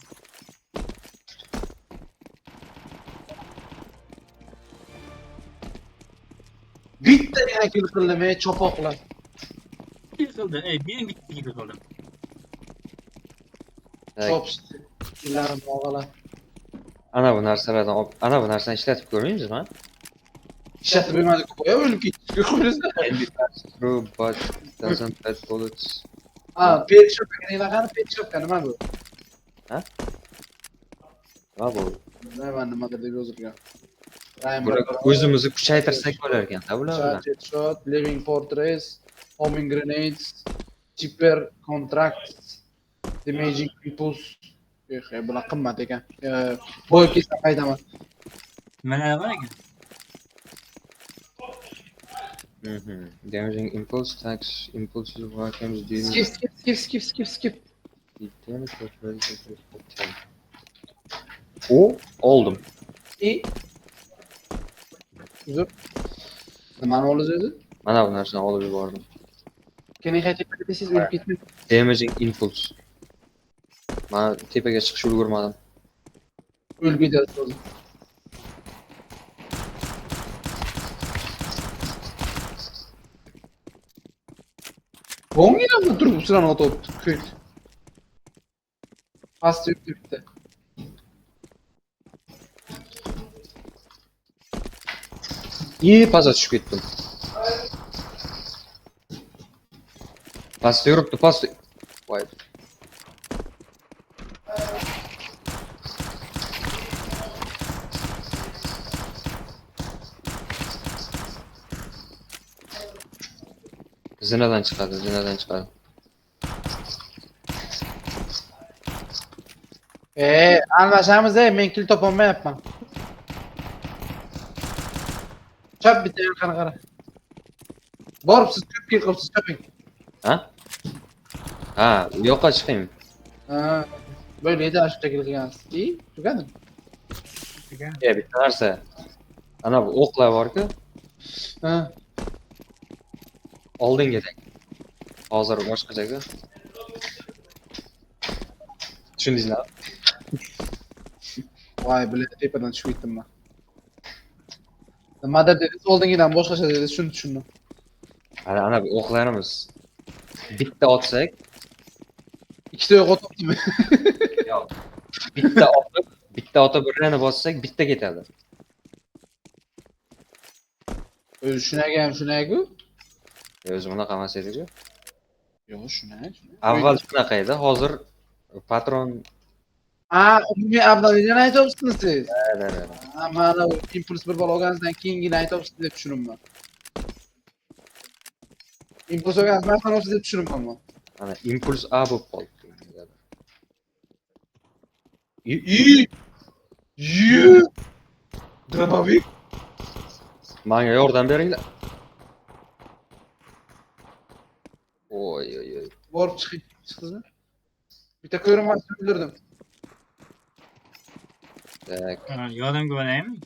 Bittagina kill qildim chopoqlar. Kill qildi. Men bitta kill qildim. Chop stillarim og'alar. Ana bu narsalardan ana bu narsani ishlatib ko'rdingizmi? Ishlatib bermadik qo'ya o'lib ketishga qo'yingizlar. True, but doesn't hurt bullets. Ha, pet shopga qani pet shopga nima bu? Va bu. Bilmayman nimadir deb yozilgan. Bular o'zimizni kuchaytirsak bo'lar ekan-da bular bilan. Charge shot, living fortress, homing grenades, cheaper contracts, damaging impulse. Bular qimmat ekan. Boy kesib qaytaman. Nimalar bor ekan? Damaging impulse tax, impulsive weapons dealing Skip. damage for O oldum. İyi. Güzel. Nimani olacak? Mana bu narsani olib yubordim. Keyin qaytib siz o'lib ketmang. Damaging impulse. Mana tepaga chiqishga ulgurmadim. O'lib ketasiz hozir. Bo'ngina turib uchiran o'tibdi. Ko'k. Pastda yuribdi. Pastga tushib ketdim. Pastda yuribdi, pastda. Voy. Zinadan chiqadi. Almashamiz men kil topolmayapman. Chop bitta yoqani qara. Borib siz ko'p kil qilibsiz choping. Ha? Ha, u yoqqa chiqaymi? Ha, böyle edi aşağı qilgansiz. İyi, tugadi. Bitta narsa. Ana bu o'qlar bor-ku, Ha. oldingidek. Hozir boshqachaga. Tushundingizmi? Vay bile tepadan tushib ketdim men. Nimadir dedingiz, oldingidan boshqacha dedingiz, shuni tushundim. Ana bu o'qlarimiz bitta otsak, Ikkita yo'q otibdimi? yo'q. Bitta otib birrini bossak bitta ketadi. O'zi shunaga-ku. O'zi bunaqa emas edi-ku. Yo'q, shunay. Avval shunaqa edi, hozir patron. Umumiy obnovleniyani aytyapsizmi siz? Da. Mana u impuls bir bola olganingizdan keyingina aytyapsiz deb tushunimman. Impuls olgansiz narxani deb tushunimman men. Ana impuls A bo'lib qoldi. Drabovik. Menga yordam beringlar. Oy. Borib chiqdingizmi? Bitta ko'rinmasdan o'ldirdim. Tak. Yordamga boraymi?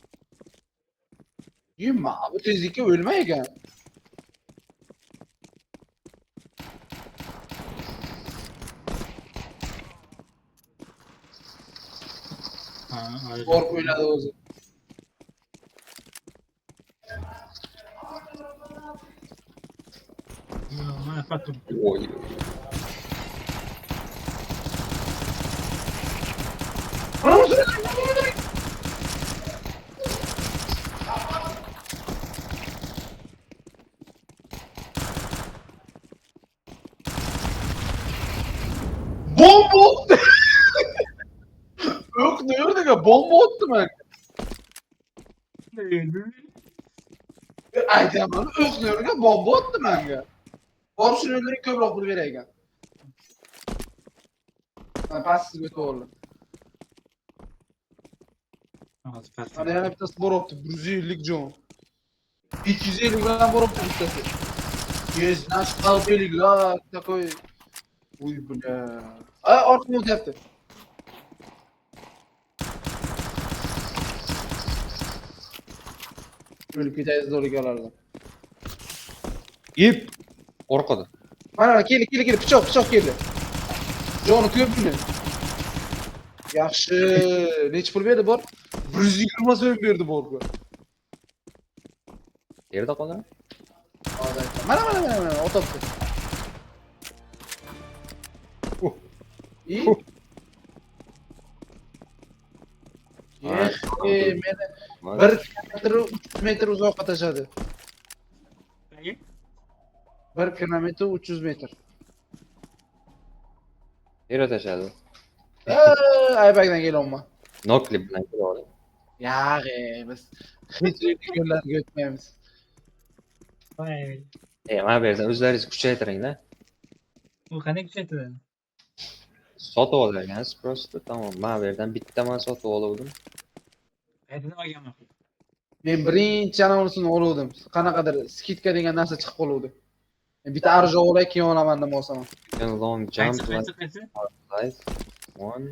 Yema, bu tezlikka o'lmay ekan. Borib o'yladi o'zi. Mana patron. Oy. Bomba attı. Yok ne gördün bomba attı ben. Aytamadim, o'qlarga bomba otdi menga. Borib shuni o'ldirib ko'proq pul beray ekan. Mana pastga o'tib oldim. Hozir patron. Mana yana bittasi boribdi, 150 jon. 250 bilan boribdi bittasi. Есть наш игра такой. Uy bля. Orqaga o'tyapti. O'lib ketaysiz o'rgalardan. Ip orqada. Mana keldi, pichoq keldi. Joni ko'pmi? Yaxshi. Necha pul berdi bor? 120 so'm berdi borga. Yerda qolgan? Mana, otobdi. İyi. meni 1 kilometr 300 metr uzoqqa tashladi. 1 kilometr 300 metr. Nereye taşıdı? Aybagdan kelyapman. Nokli bilan kelib oling. Yag'i, biz hech yo'llarga o'tmaymiz. Voy. Mana bu yerda o'zlaringiz kuchaytiring-da. U qanday kuchaytiradi? Sotib olgansiz просто. Tamam, mana bu yerdan bittaman sotib oldim. Qayerdan olganman? Men birinchi anonsini oluvdim. Qanaqadir skidka degan narsa chiqib qoluvdi. Bitta arjo olay, keyin olaman deb olsam. Can long jump Qaysi? like one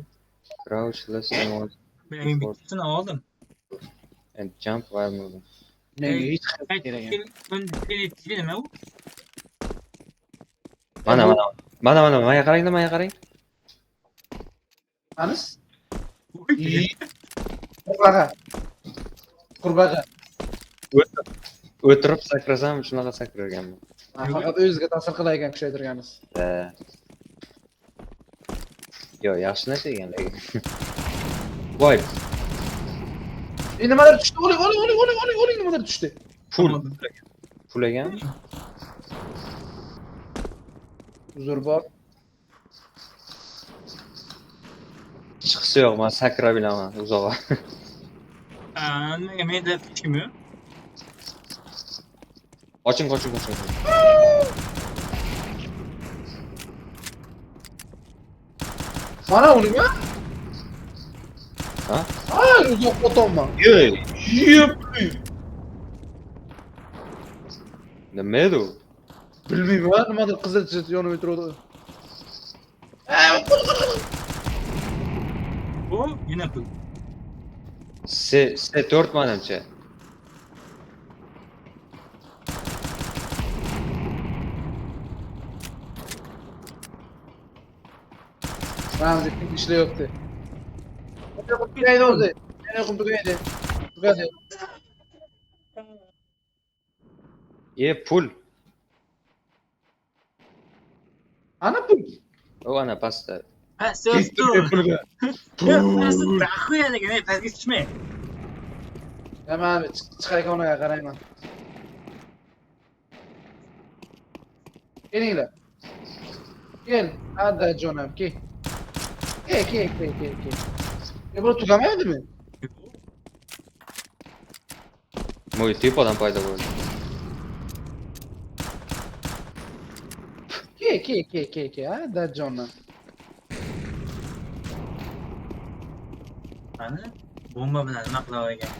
crouch less than one Men bittasini oldim. and jump while moving. Menga hech qanday kerak emas. Nima u? Mana qarang-da, mana qarang. Anis? Qurbaqa. Qurbaqa. O'tirib sakrasam shunaqa sakrarganman. Faqat o'ziga ta'sir qilar ekan kuchaytirganiz. Yo, yaxshi narsa ekan lekin. Voy, Nimalar tushdi? Oling, nimalar tushdi? pul ekan. Uzr bor. Chiqisi yo'q, men sakra bilaman uzoqqa. Nimaga menda ishim yo'q? Oching. Mana unimi? Ha? Uzoq o'tolman. Yo'q. Yep. Nima edi u? Bilmayman, nimadir qizil chit yonib o'tiradi. Bu yana pul. S4 manimcha. Ramzi ishlayapti. Tugaydi o'zi. Meni o'qib tugaydi. Pul. Ana pul. O ana pastda. Pastda. Pulga. Pastda xuyaligini pastga tushmay. Tamam, chiqay konaga qarayman. Kelinglar. Kel, adda jonam, kel. Kel. Bu tugamadimi? Mo'y tepadan paydo bo'ldi. Kel, adda jonam. Mana bomba bilan nima qila olgan?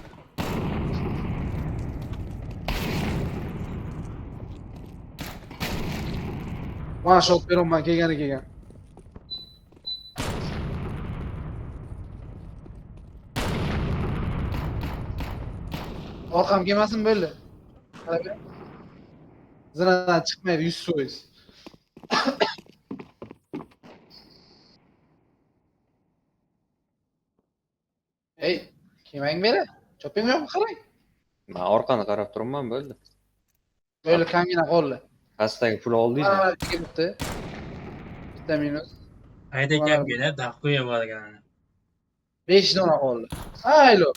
Mana shot beraman, kelgan. Orqam kelmasin bo'ldi. Zinadan chiqmaydi 100%. Ey, kelmang beri. Choping yo'qmi qarang. Men orqani qarab turibman bo'ldi. Böyle kangina qo'lli. Pastdagi pul oldingizmi? Mana kelibdi. Bitta minus. Qayda gap keladi, daxuya borgan. 5 dona qo'lli. Haylo.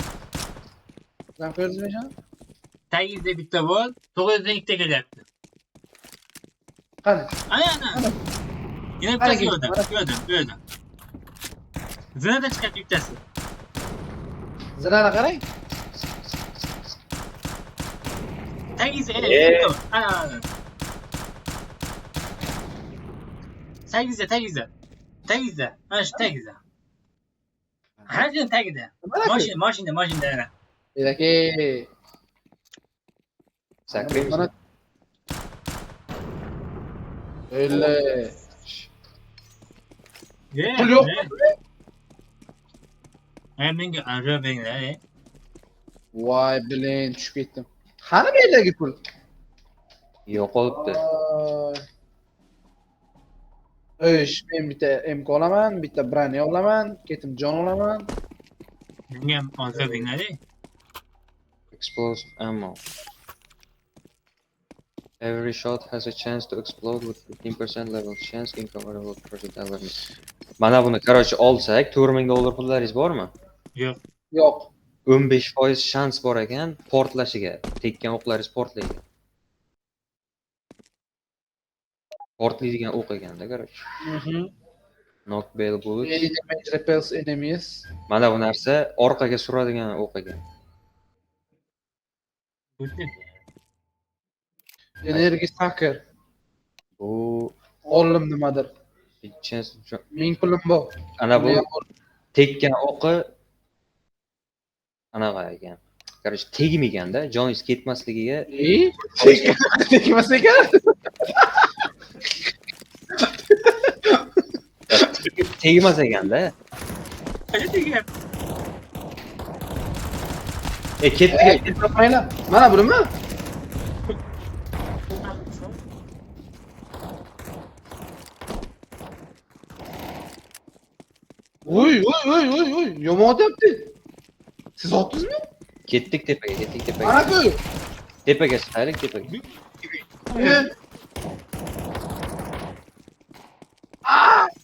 Sen ko'rdingmi shuni? Tagingizda bitta bor, 900dan ikkita kelyapti. Qani? Ana. Yana bittasi ko'rdim. Zinadan chiqadi bittasi. Zinani qarang. Tagingizda ana. Tagingizda. Mana shu tagingizda. Hajin tagida. Mashinada yana. Belaki. Sakraymiz. Mana öyle. Pul yo'q. Menga arjo beringlar. Voy bilen tushib ketdim. Qani bu yerdagi pul? Yo'qolibdi. O'sh, men bitta MK olaman, bitta Brani olaman, ketim jon olaman. Menga ham arjo beringlar. Explosive ammo. Every shot has a chance to explode with 15% level chance incomparable projectile weapons. Mana buni, короче, olsak, $4000 pullaringiz bormi? Yo'q. Yo'q. 15% shans bor ekan portlashiga. Tekkan o'qlaringiz portlaydi. Portlaydigan o'q ekanda, короче. Knockback bullets. Any damage repels enemies. Mana bu narsa orqaga suradigan o'q ekan. Good. Energy sucker. Bu Olim nimadir. chance Ming pulim bor. ana bu Buni ham ol. tekkan o'qi anaqa ekan. Короче, tegmaganda, joningiz ketmasligiga Tekmas ekan. tegmas ekanda. Hadi tegan. Ketdi. Ketmanglar. Mana bunimi? Oy. Yomon o'tyapti. Siz otdingizmi? Ketdik tepaga. Mana-ku. Tepaga chiqaylik, tepaga.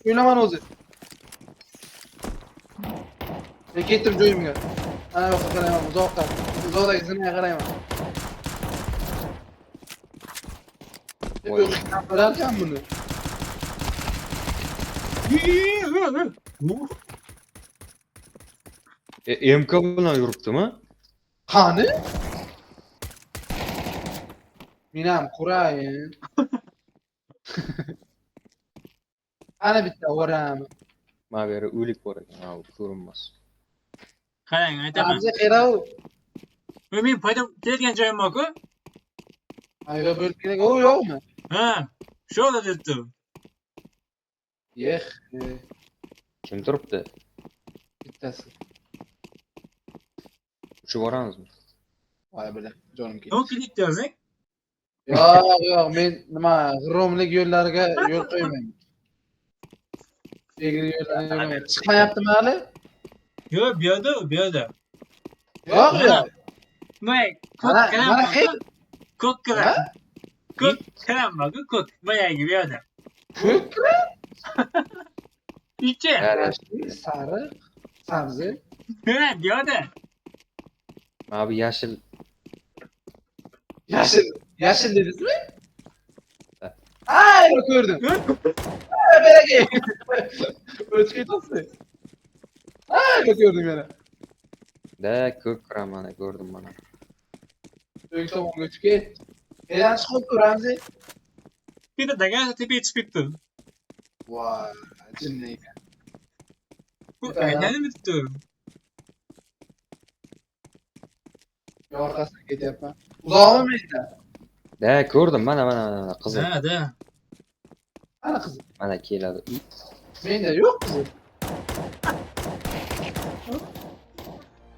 O'ylaman o'zi. Men ketdim joyimga. Ana yoqqa qarayman, uzoqqa. Uzoqdagi zinaga qarayman. Voy. Bo'larkan buni. MK bilan yuribdimi? Qani? Men ham qurayin. Ana bitta o'ram. Mana bu yerda o'lik bor ekan, ha, bu ko'rinmas. Qarang, aytaman. Hamza qerav. Men paydo kelgan joyim bor-ku. Ayro bo'lib kerak. O, yo'qmi? Ha, sho'da debdi. Yex, Kim turibdi? bittasi. Uchib boramizmi? Voy bila, jonim ketdi. To'q klik yozing. Yo'q, men nima, g'irromlik yo'llariga yo'l qo'ymayman. Egri yo'llarga chiqmayaptimi hali? Yo'q, bu yerda. Yo'q. Mayk, Mana hech ko'k kram. Ko'k kram bor-ku, ko'k. Mayagi bu yerda. ko'k Ichi. sariq, sabzi. Ha, bu yerda. Mana bu yashil. Yashil dedingizmi? Ay, ko'rdim. Beragi. O'chib ketdi. Ay, ko'rdim yana. Da ko'k kram mana ko'rdim mana. O'ng tomonga o'chib ket. Elan chiqib turamiz. Bitta daga tepaga chiqib ketdi. Voy, jinni ekan. Bu aylanib bitdi. Orqasiga ketyapman. Uzoqmi mendan? Da ko'rdim mana qizil. Ha, da. Ana qiz. Mana keladi. Menda yo'q qiz.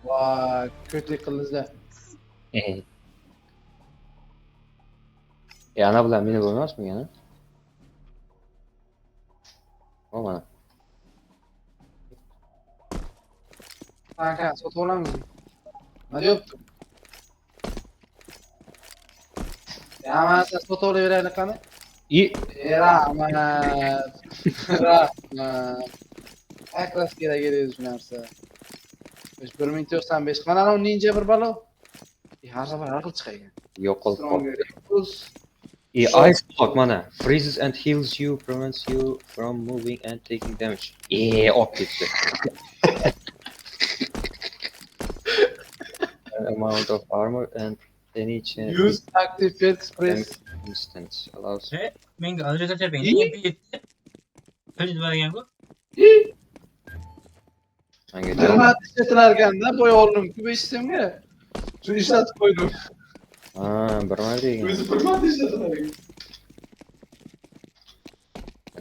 Voy, ko'tlik qildingizlar. Ana bilan meni bo'lmasmi yana? O mana. Kanka, sotib olamizmi? Nima deyapti? Yamasa sotib olaveraylik qani? Rahmat. Aklas kerak edi shu narsa. 1495 qana ninja bir balo. Har safar har xil chiqaygan. Yo'qolib qoldi. Plus Ice block mana. Freezes and heals you, prevents you from moving and taking damage. Op ketdi. Amount of armor and any change use active express. instance allows. Menga adres teping. Nega bu yerda? Qilib bergan-ku. Nima ishlatilar ekanda, boya oldim ku sistemga. Shuni ishlatib qo'ydim. Ha, bir marta degan. O'zi bir marta ishlatilar ekan.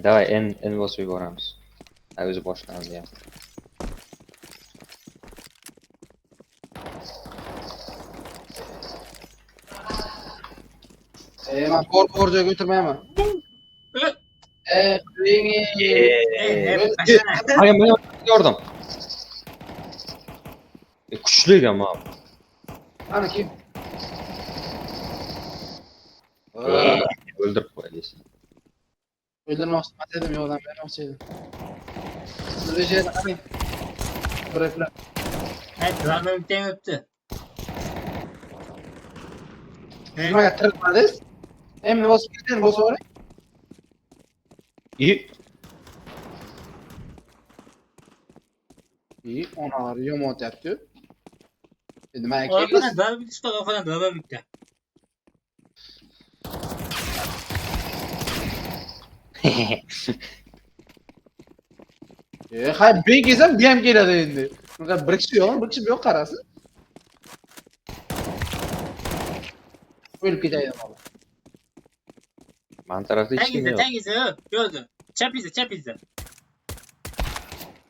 Давай, en bosib yuboramiz. O'zi boshlanadi ham. Men bor joyga o'tirmayman. Ringi. Hayır, men gördüm. Kuchli ama. Ana kim? Öldürüp qo'yasiz. O'ldirmoqchi edim, yordam bermoqchi edim. Siz o'sha qarang. Biriklar. Trabzon bityapti. Nimaga tirmadingiz? Endi bosib ketgan bosib yuboring. Onalar yomon o'tyapti. Endi men Orqadan kelamiz. dava bitdi, orqadan dava bitdi. Hay ben kelsam bu ham keladi endi. Bunaqa bir kishi yo'q qarasin. O'lib ketaydi bola. Man tarafda hech kim yo'q. Tangiz, yo'ldi. Chapingizda.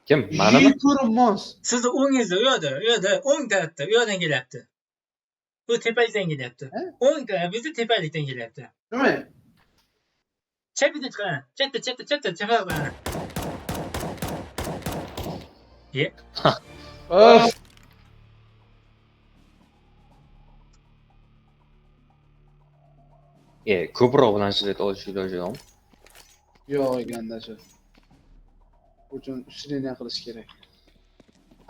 Kim? Manimi? Ko'rinmas. Sizni o'ngingizda, yo'lda, o'ng tarafda, u yoqdan kelyapti. Bu tepangizdan kelyapti. O'ng tarafingizni tepalikdan kelyapti. Nima? Chapingizdan chiqaran. Chetda, chapaqdan. Of. Ko'proq bilan sizga olish iloji yo'qmi? Yo'q ekanda shu. Uchun ustidan qilish kerak.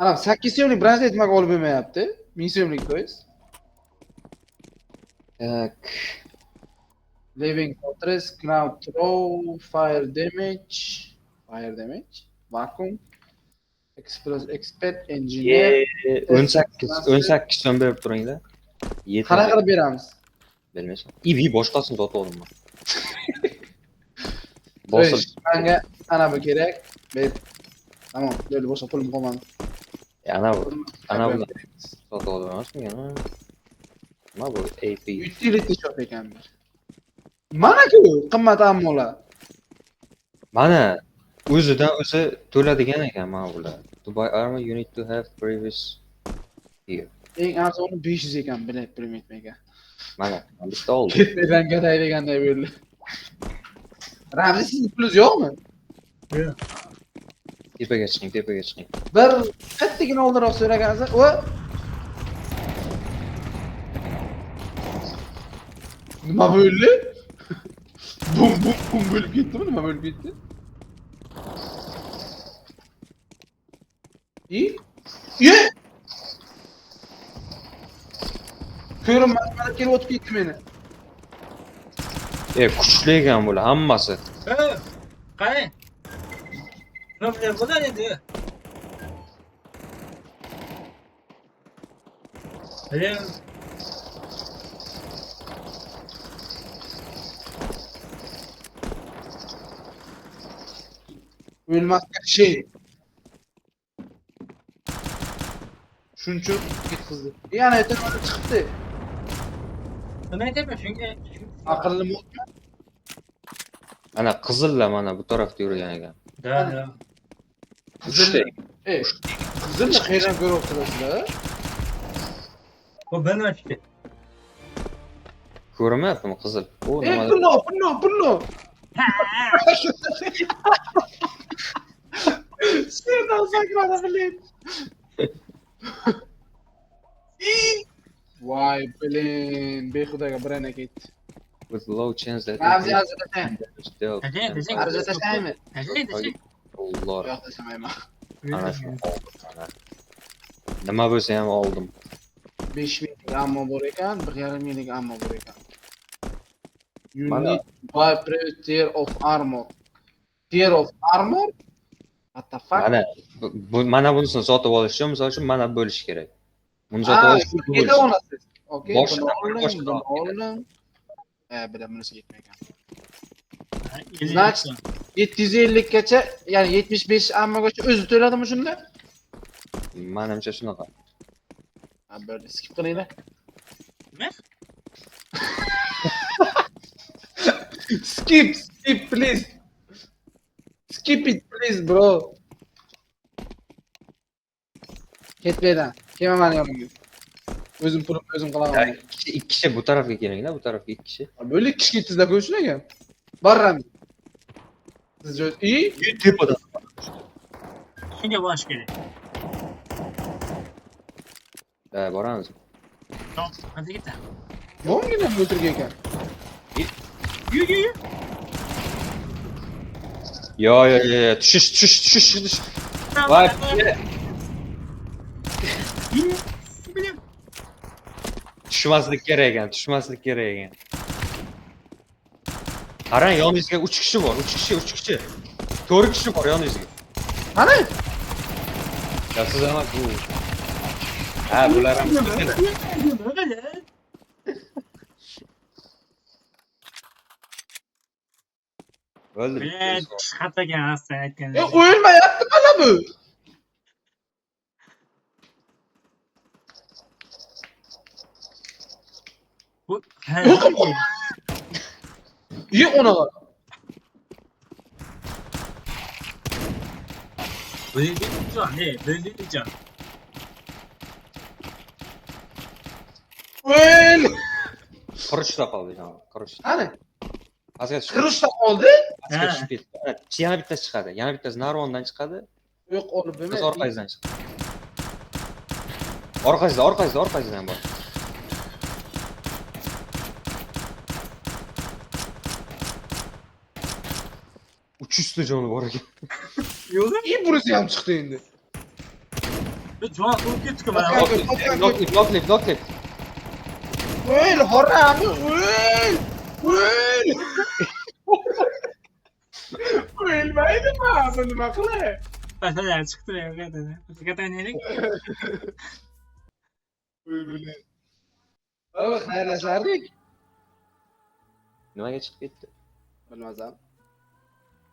Ana 8 so'mlik brazlet nimaga olib bermayapti? 1000 so'mlik qo'yiz. Tak. Living fortress, ground throw, fire damage, vacuum, expert engineer. 18 so'm berib turinglar. Qanaqa qilib beramiz? Bilmaysan. Ivi boshqasini sotib oldim men. Bosib. Bosib. Menga ana bu kerak. Men tamam, böyle boshqa pulim qolmadi. Ana bu sotib oldim emasmi? Nima bu AP? Utility shop ekan bu. Mana-ku qimmat ammolar. Mana o'zidan o'zi to'ladigan ekan mana bular. To buy armor you need to have previous here. Eng arzoni 500 ekan, bilib ekan. Mana bitta oldim. Ketmadan gaday deganday bo'ldi. Ramzi sizning pulingiz yo'qmi? Yo'q. Tepaga chiqing. Bir qattigina oldinroq so'ragansiz, o nima bo'ldi? Bum bo'lib ketdimi? Nima bo'lib ketdi? Ye! Ko'rinmas mana kelib o'tib ketdi meni. Kuchli ekan bular hammasi. Qarang. Nima bo'lar endi? O'lmasga şey. Shuncha ketqizdi. Yana aytib chiqdi. Nima aytaman shunga? Aqlli bo'lma. Mana qizillar mana bu tarafda yurgan ekan. Da. Uchta. Qizilni qayerdan ko'ryapsizlar? Bu bana işte. Ko'rmayaptimi qizil? O nima? Pullo. Şuradan sakrada bilin. Vay bilin. Behudaga birana ketdi. With low chance that Ramzi arzataymi? Arzataymi? Allah. Yo'q desamayman. Ana shu oldim. Nima bo'lsa ham oldim. 5000 ammo bor ekan, 1,5 minglik ammo bor ekan. You need buy previous tier of armor. Tier of armor? What the fuck? Mana bunisini sotib olish uchun, misol uchun mana bo'lish kerak. Buni sotib olish uchun keta olasiz. Okey, boshqa. oling. Bilan bunisi yetmagan. Значит, 750 gacha, ya'ni 75 ammogacha o'zi to'ladimi shunda? Menimcha shunaqa. Böyle skip qilinglar. Nima? Skip please. Skip it please bro. Ketmaydan. Kelmaman yonimga. O'zim pulim o'zim qilaman. Ikki kishi bu tarafga kelinglar, bu tarafga ikki kishi. Böyle ikki kishi ketdingizlar ko'rishlar ekan. Borram. Siz joy tepada. Shunga borish kerak. Boramiz. Tamam, hadi git. Bo'ngina o'tirgan ekan. Yu. Yo, tushish. Voy. Bilmiyorum. Tushmaslik kerak ekan, tushmaslik kerak ekan. Qarang, yoningizga 3 kishi bor, 3 kishi, 3 kishi. 4 kishi bor yoningizga. Qani? Ya siz emas bu. Ha, bular ham. O'ldi. Xatagan aslan aytganda. O'lmayapti mana bu. Bu Ye ona. Böyle can ne? Böyle can. O'l. Qurishda qoldi janob, qurishda. Qani? Pastga tushdi. Qirishda qoldi. Pastga tushib ketdi. Yana bittasi chiqadi. Yana bittasi narvondan chiqadi. Yo'q, olib Biz bo'lmaydi. orqangizdan chiqadi. Orqangizdan bor. Uch yuzta joni bor ekan. Yo'q. İyi burası ham chiqdi endi. Can olib ketdi mana. Noklip. O'l, horami, o'l. O'l. O'lmaydimi? Bu nima qilay? Pasalar chiqdi yo'qada. Qataynelik. O'lbili. Baba, xayrlashardik. Nimaga chiqib ketdi? Bilmasam.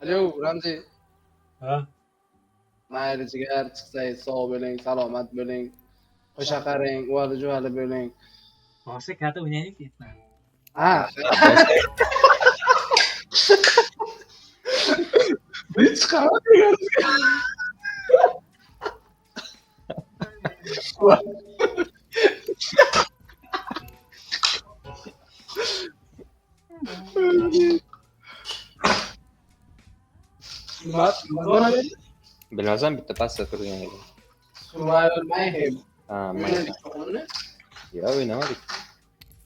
Alo, Ramzi. Ha. Mayli jigar, chiqsangiz sog' bo'ling, salomat bo'ling. Qo'sha qaring, uvali-juvali bo'ling. Boshqa karta o'ynaylik deyapman. Ha. Ben chiqaman. Nima Bilmasam bitta pastda turgan edi. Survival Mayhem. Ha, O'ynadik uni. ya o'ynamadik.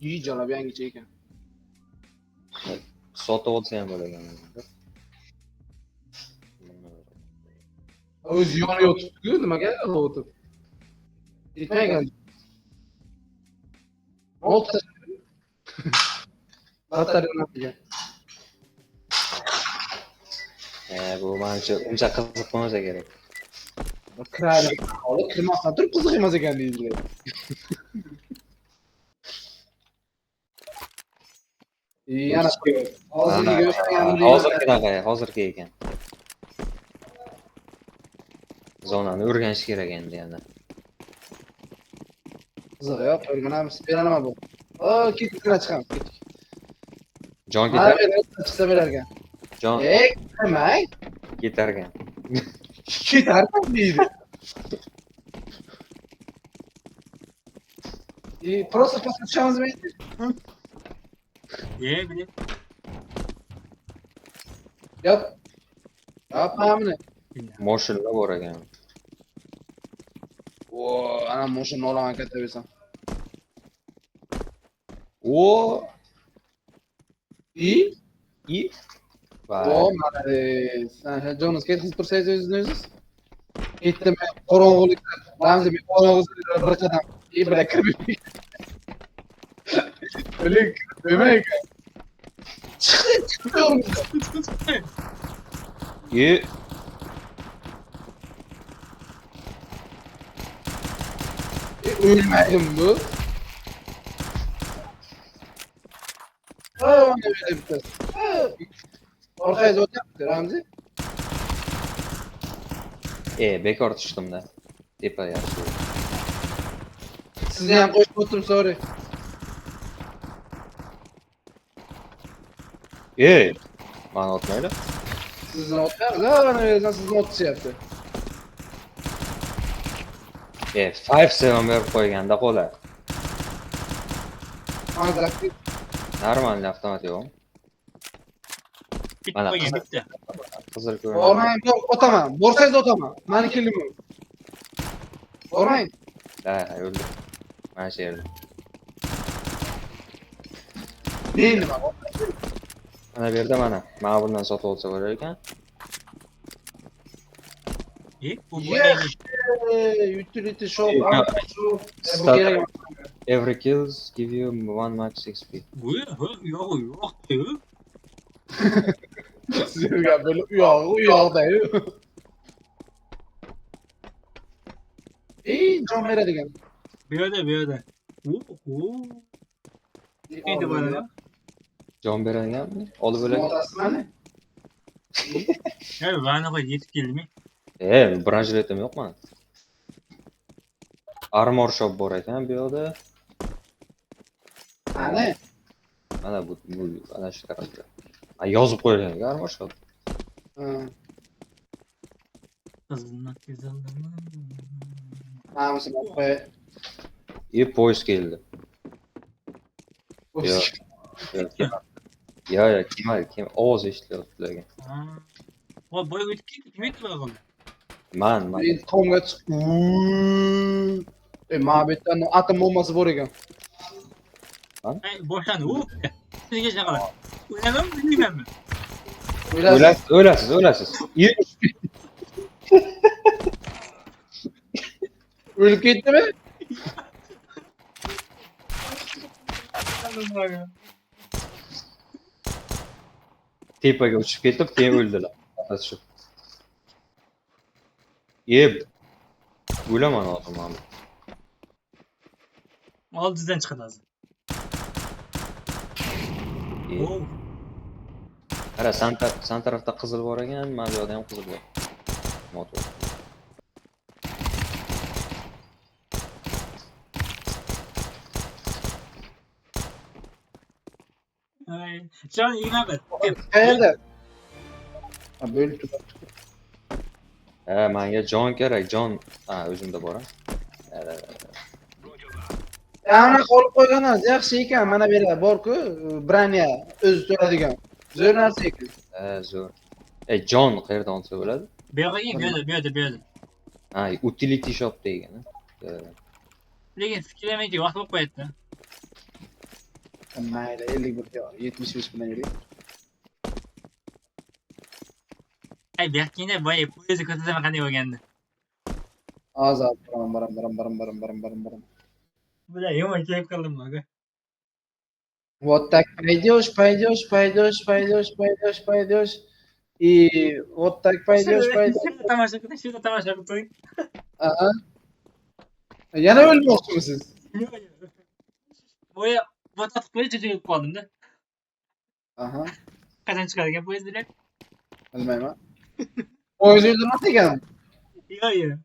Iyi janob yangicha ekan. Sotib olsa ham bo'lagan. O'zi yoniga o'tibdi-ku, nimaga o'tib? Yetmagan. Olta. Batarya Bu menimcha uncha qiziq bo'lmasa kerak. kiradi. Olib kirmasdan turib qiziq emas ekan deydilar. Yana hozirgi ekan. Zonani o'rganish kerak endi yana. qiziq yo'q, o'rganamiz. Beraman bu. O, ketib chiqamiz. Jon ketar. Chiqsa bo'larkan. Jon Nimay? ketargan. Ketarkan deydi. Просто послушаемся. Bilib. Yap. Yapamını. Moshinlar bor ekan. Oo, ana moshin olaman katta bo'lsam. O İyi. i Oo, malades. Sen Jonas ketib tursangiz o'zingiz. Ketdim qorong'ulikda. Ramzi men qorong'ulikda bir qadam ibra kirib. Öyle demek. Çıkıyorum. i Ölmedim bu. Aa, ne böyle bir ses. Ortaya zor yaptı Ramzi. bekor tushdim da. Tepa yaxshi. Sizni ham qo'shib o'tdim, sorry. Bana otmaydi. Sizni otmayapmiz. Ha, bana verirsen sizni otishyapti. 5-7 berib qo'yganda qo'lar. Mazrakli. Normal avtomat yo'q. Mana Bitta. qizil ko'rinadi. Bormayın, otaman. Borsangiz otaman. Mani kelim bu. Bormayın. Ha, o'ldi. Mana shu yerda. Neyini bak. Mana bu yerda mana. Mana bundan sotib olsa bo'lar ekan. Bu neymiş? Utility shop, Yeah. armor shop. Bu Start- kerak emas. Every kills give you 1 max XP. Bu yo'q. Sizga böyle u yoqda-yu. Jon beradigan. Bu yerda. Endi bo'ladi. Jon beradiganmi? Olib bo'ladi. Motasizmi? Bana qo'y yetib keldimi? Branjletim yo'q mana. Armor shop bor ekan bu yoqda. Ana. Mana bu ana shu tarafda. Yozib qo'yilgan ekan armor shop. Qizilmat. Namusini qo'y. Poyezd keldi. Ya, kim ovoz eshitilyapti lekin. O boy o'tib ketdi, kim aytdi bunaqa qildi? Man. Men tomga chiqib. Ma'betdan atom bombasi bor ekan. Boshlandi. Sizga shunaqa qiladi. O'yladim, bilmaymanmi? O'lasiz. O'lib ketdimi? Tepaga uchib ketib, keyin o'ldilar. Shu. O'laman hozir mana. Oldizdan chiqadi hozir. Qara, san tarafda qizil bor ekan, mana bu yoqda ham qizil bor. Motor. Jon yig'adi. Qayerda? Bo'lib turibdi. Menga jon kerak. Jon, o'zimda bor. Ana qolib qo'yganingiz yaxshi ekan. Mana bu yerda bor-ku, branya o'zi to'ladigan. Zo'r narsa ekan. Zo'r. Jon qayerdan olsa bo'ladi? Bu yerda. Utility shop degan. Lekin fikirlamaydi, vaqt bo'lib qo'yadi. Mayli, 51 yo, 75 bilan yuring. Bu yoqda boya poyezdni ko'rsataman qanday bo'lgandi. Hozir baram. Bular yomon kelib qoldim aka. Вот так пойдёшь. И вот так пойдёшь. Tomosha qiling. Aha. Yana o'lmoqchimisiz? Boya botatib qo'yib cho'chib qoldim-da. Aha. Qachon chiqadigan poyezdlar? Bilmayman. Poyezd o'ldirmas ekan. Yo'q.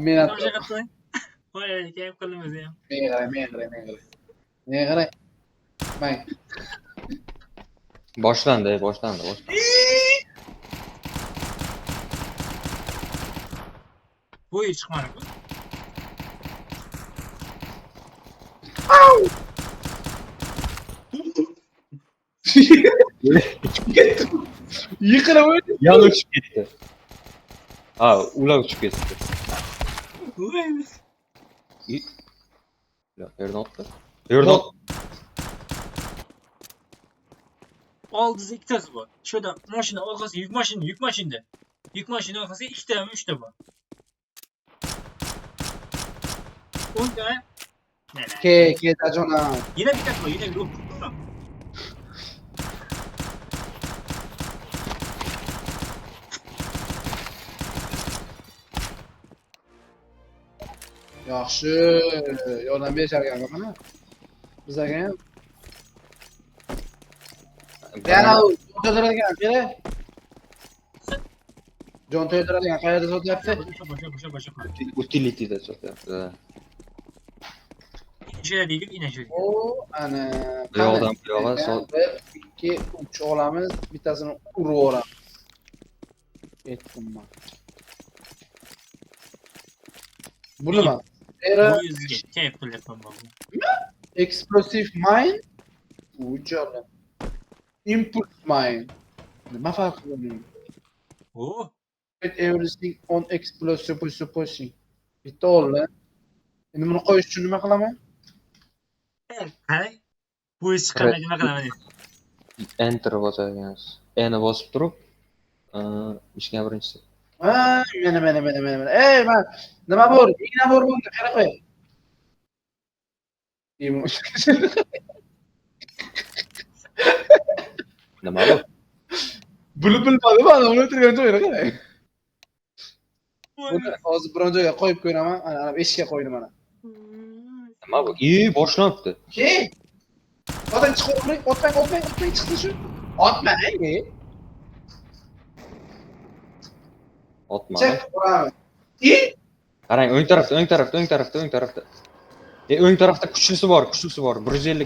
Men Tomosha qilib qo'ying. Voy, kelib qoldim o'zi ham. Men qarang. Mang. Boshlandi. Bo'yi chiqmadi-ku. Yiqilib o'ldi. Yana uchib ketdi. Ular uchib ketdi. Yerdan otdi. Oldida ikkitasi bor. Shoda mashina orqasi yuk mashinada. Yuk mashina orqasiga ikkitami, uchta bor. O'nda. Ke tajona. Yana bittasi bor, yana bir. Yaxshi, yordam berisharkan mana. Bizlarga ham. Yana to'ldiradigan kerak. Jon to'ldiradigan qayerda sotyapti? Boshqa. Utilityda sotyapti. Ina O, ana. Bu yoqdan bu yoqqa 1, 2, 3 olamiz, bittasini urib olamiz. Aytdim men. Bu nima? Poyezdga kayf qilyapman bu. Explosive mine. Ujola. Impulse mine. Nima farqi bor? Get everything on explosive pushing. Bitta oldi. Endi buni qo'yish uchun nima qilaman? Qarang. Poyezd chiqqanda nima qilaman? Enter bosasiz. Eni bosib turib, 21-chi Ha, mana. Ey, nima bor? Igna bor bunda, qara qo'y. Nima bu? Bilib bilmadim, mana o'tirgan joyga qarang. Buni hozir biron joyga qo'yib ko'raman. Ana eshikka qo'ydim mana. Nima bu? Boshlanibdi. Ke? Otang chiqib, otang chiqdi shu. Otma, ey. Otma. Chiq, uraman. Qarang, o'ng tarafda. O'ng tarafda kuchlisi bor. 150.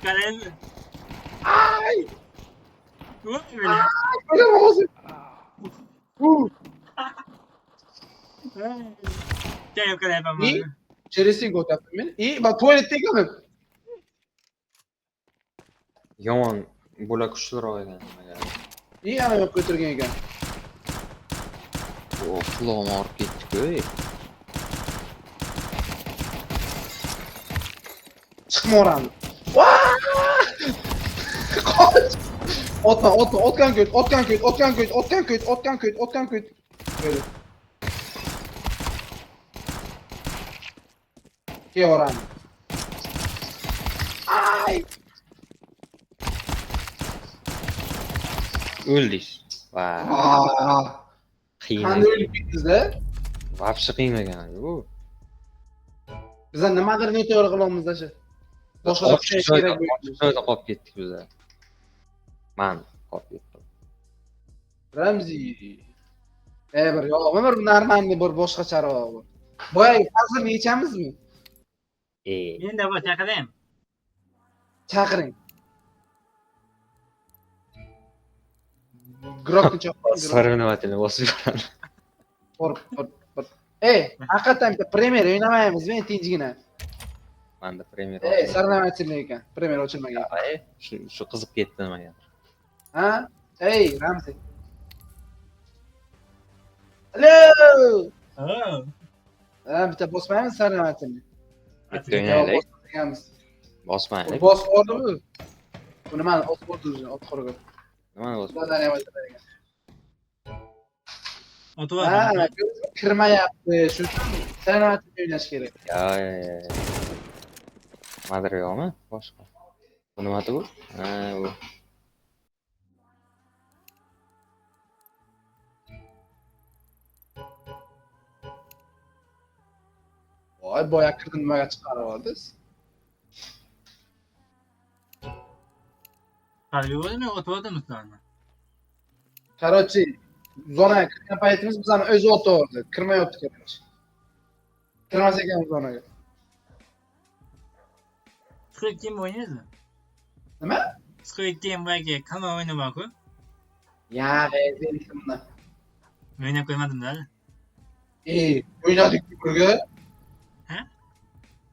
Qarangmi? Ay! Voy meni. Ko'raman hozir. Jayib qarayapman И? mana. Через синг o'tyapman men. Men tualetda ekanman. Yomon bo'la kuchliroq ekan. Ana yoqqa o'tirgan ekan. Quloqim og'rib ketdi-ku. Chiqmoraman. Qoch! Otgan ko't. Böyle. Kevoraman. Ay! O'ldik. Va, qiyin. Qanday o'lib ketdingiz-da? Vapsi qiymagan. Bizlar nimadir noto'g'ri qilamiz-da shu. Boshqa joyda qolib ketdik bizlar. Men qolib ketdim. Ramzi. Bir yo'qmi bir normalniy bir boshqacharoq. Boyagi puzzle yechamizmi? Menda bor chaqiring. Chaqiring. Grokni chaqiring. Соревновательно bosib yuboradi. Bor. Haqiqatan bitta premyer o'ynamaymiz, men tinchgina. Menda premyer. Sarnavachillik ekan. Premyer ochilmagan. Shu qiziq ketdi nimaga. Ha? Ramzi. Allo! Bitta bosmaymiz sarnavachillik. Bitta o'ynaylik. Bosmaymiz. Bosmaylik. Bosib oldimi? Buni mana osib o'tirdi, otqorga. Nimani bosib? O'tib Kirmayapti. Shu sarnavachillik o'ynash kerak. Ya. Nimadir yo'qmi? Boshqa. Bu nimasi bu? Bu. Voy, boya kirdim nimaga chiqarib oldingiz? Qarab men o'tib sizlarni. Короче, zonaga kirgan paytimiz bizani o'zi o'tib kirmayapti kerak. Kirmas ekan zonaga. Squid Game o'ynaysizmi? Nima? Squid Game bo'yicha kanal o'ynamoq-ku. Ya, zerikimda. O'ynab qo'ymadim-da. O'ynadik birga. Ha?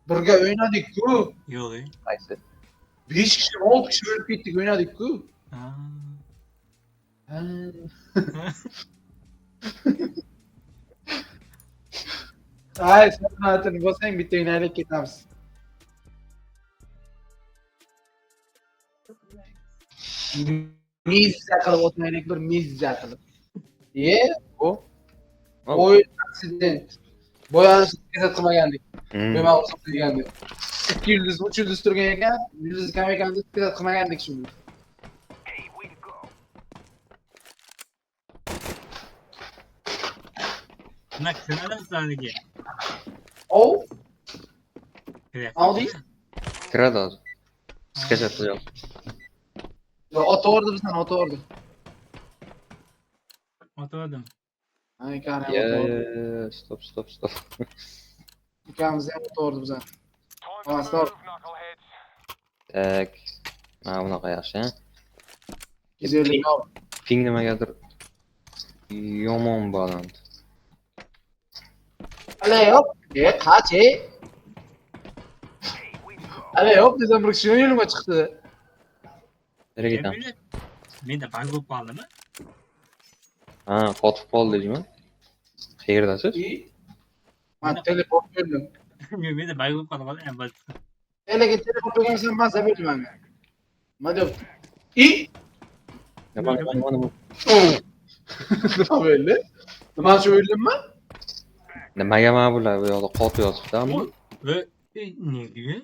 Birga o'ynadik-ku. Yo'q. Qaysi? 5 kishi, 6 kishi bo'lib ketdik, o'ynadik-ku. Ay, sarnavachillik bo'lsang bitta o'ynaylik ketamiz. Mizza qilib o'tmaylik, bir mizza qilib. Bu? O'yin aksident. Boyani kuzat qilmagandik. Bema'qul qilgandik. 2 yulduz, 3 yulduz turgan ekan, yulduz kam ekanini kuzat qilmagandik shuni. Nima kirmadimi sizlarniki? Audi? Kiradi hozir. Sketch yo'q. O'tib bizdan o'tib. O'tdim. Ay, karam. Stop. Ikamiz ham o'tib bizdan. Stop. Tak. Mana bunaqa yaxshi, ha? 250 Ping nimagadir yomon baland. Ale yo'q. Qach. Ale yo'q, bizdan bir kishi yo'lga chiqdi. Nereye gitdim? Menda bug bo'lib qoldimi? Ha, qotib qoldingmi? Qayerdasiz? Men teleport qildim. Menda bug bo'lib qoldi, ham bas. Lekin teleport qilgansan, bas berdim menga. Nima deb? Nima bu? Nima bo'ldi? Nima shu o'yinmi? Nimaga mana bular bu yoqda qotib yotibdi ammo Ve nega? Nimaga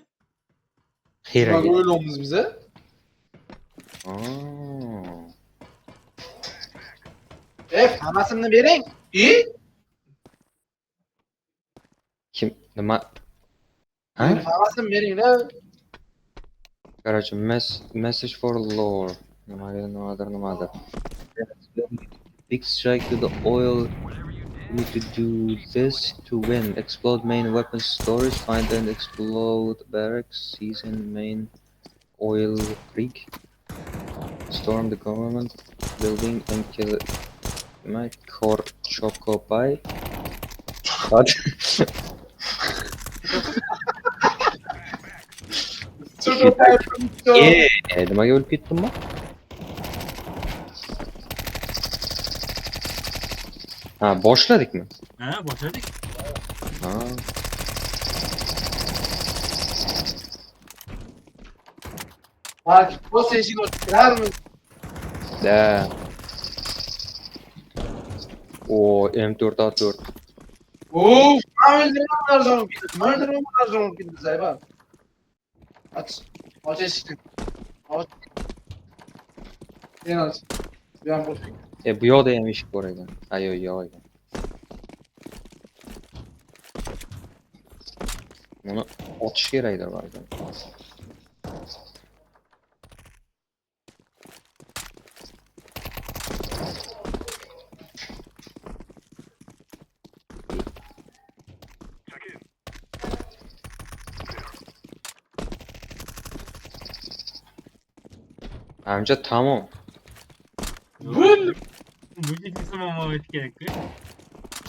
xiraga. o'ylaymiz biza? Oo. Hammasini bering. Kim nima? Ha? Hammasini beringlar. Короче, message for lore. Nimadir. Big strike to the oil. You need to do this to win. Explode main weapons storage. Find and explode barracks. Seize in main oil rig. Storm the government building and kill my core choco pie. What? Nimaga o'lib ketdim ben? Ha, boshladikmi? Ha, boshladik. Ha. Bak, bu eshik ochtirarmi? Da. O M4A4. Uf, öldürmem gitti Zayba. Aç. Aç eshikni. Aç. Sen aç. Ben boşayım. Bu yoqda ham eshik bor ekan. Ha, yo'q ekan. Buni otish kerakdir balki. Amca tamam. Bul. Bu ciddi tamamlamak gerekli.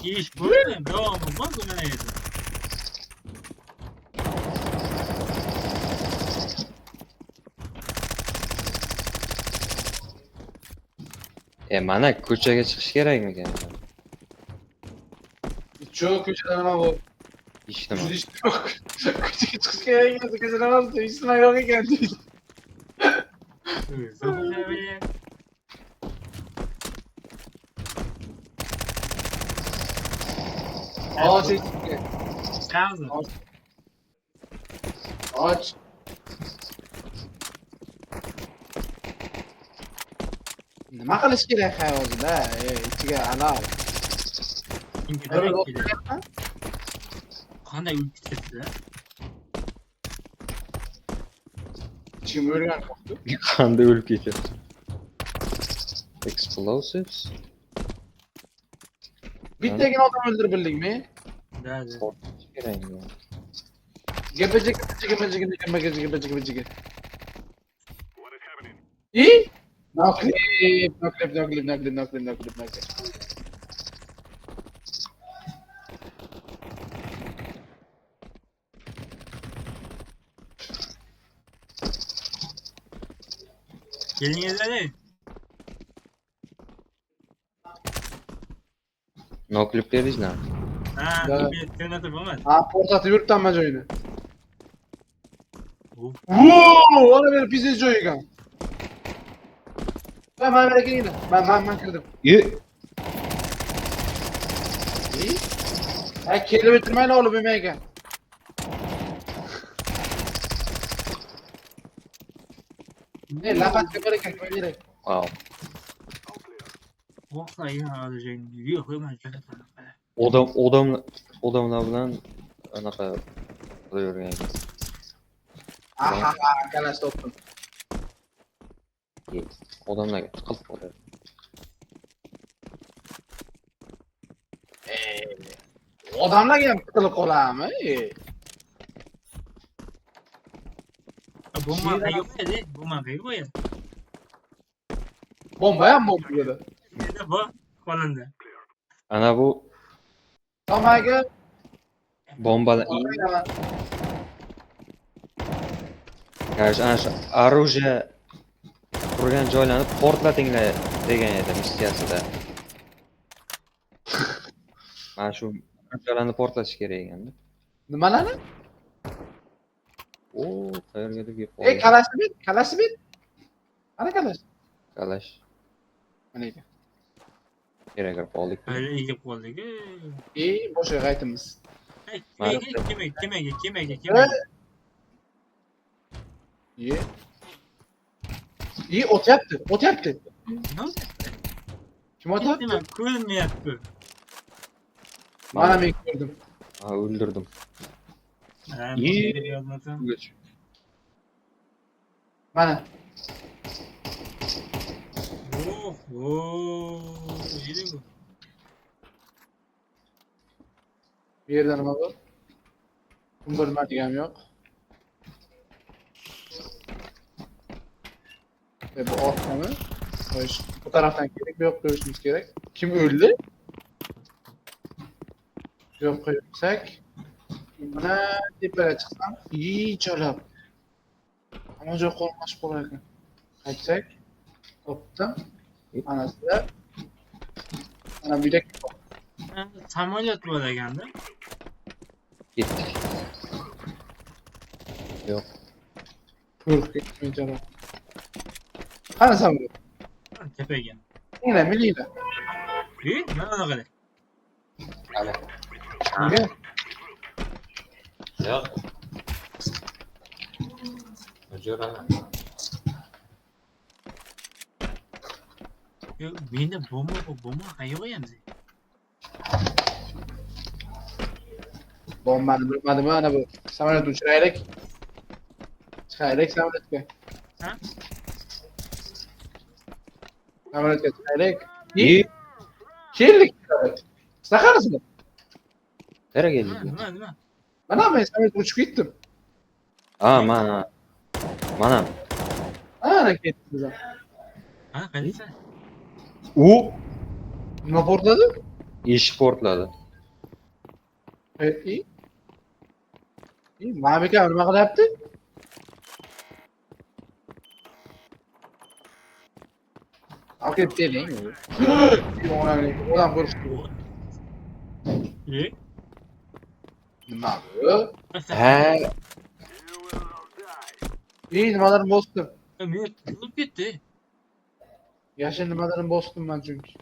İş bu. Devam olmaz mı neydi? Mana ko'chaga chiqish kerakmikan? Çok köşeden ama bu. Hech nima. Hiç yok. Köşeye çıkış gerek yok. Köşeden ama hiç nima yok ekan. Aç eshikni. Kaldı. Aç. Nima qilish kerak hayotida? Ichiga alal. Qanday ulib ketdi? Kim o'rgan qo'ydi? Qanday o'lib ketadi? Explosives? Bittagina odam o'ldirib bildingmi? Da. Kerakmi? Gapajik. No clip. Gelin yazılı. No clip deriz ne? Ha, Da. bir senatör olmaz. Ha, portatib yurtdan joyini. Uf. Ona bir pizza joyigan. Ben keldim. Ben kirdim. Ha, kelib o'tirmaylar olib ekan. Ne lapat yapar ekan, ko'yaylik. Wow. Vallahi ya alacağım. Yok hemen cennet var. Odamlar bilan anaqa qilavergan ekan. Aha, kalash topdim. Odamlarga tiqilib qoladi. Odamlarga ham tiqilib qoladimi? Bomba kayıp dedi. Bomba kayıp ya. Bomba ham bo'ldi. Dedi bu kolunda. Ana bu Tomaga bombalar Короче, ana shu оружие turgan joylarni portlatinglar degan edi missiyasida. Mana shu joylarni portlatish kerak ekanda. nimalarni? O, qayergadir yeb Kalashni ber. Ana kalash. Kalash. Mana ekan. Yere girip oldik. Öyle iyi qoldik. İyi, boş ver qaytimiz. Kemaga. İyi. İyi, ot yaptı. Ot yaptı. Kim ot yaptı? Nima ko'rinmayapti. Bana ben gördüm. Ha, öldürdüm. İyi. Yozmasam. Geç. Bana. İyi bu. Bir yerden ama bu. Kum bölme diyem yok. Ve bu ortamı. Bu taraftan gerek, bu yok görüşümüz gerek. Kim öldü? Yok yüksek. Buna tepeye çıksam iyi çalap. Ama çok olmaz bu arada. Yüksek. Toptum. Anası da. Ana bir de Samolyot bor ekanda. Gittik. Yok. Pırk etmeye çalap. Hani sen bu? Tepaga. Yine mi yine? Mana qara. Hadi. Yine. Yok. Hocam. Yo, menda bomba qayerga Bombani bilmadimi ana bu? Samolyot uçuraylik. Çıkaylik samolyotga. Ha? Samolyotga çıkaylik. İyi. Kellik. Sakarız mı? Nereye geldik? Nima? Bana ben samolyot uçup gittim. Aa, mana. Mana. Ana gittim ben. Ha, qayersan? U. Nima portladı? İş portladı. Evet iyi. İyi. Mabika nima qilyapti? Akıp deling. Odam ko'rishdi. Nima bu? He. İyi nimalarni bosdim. Men qilib ketdi. Yashil nimalarni bosdim men chunki.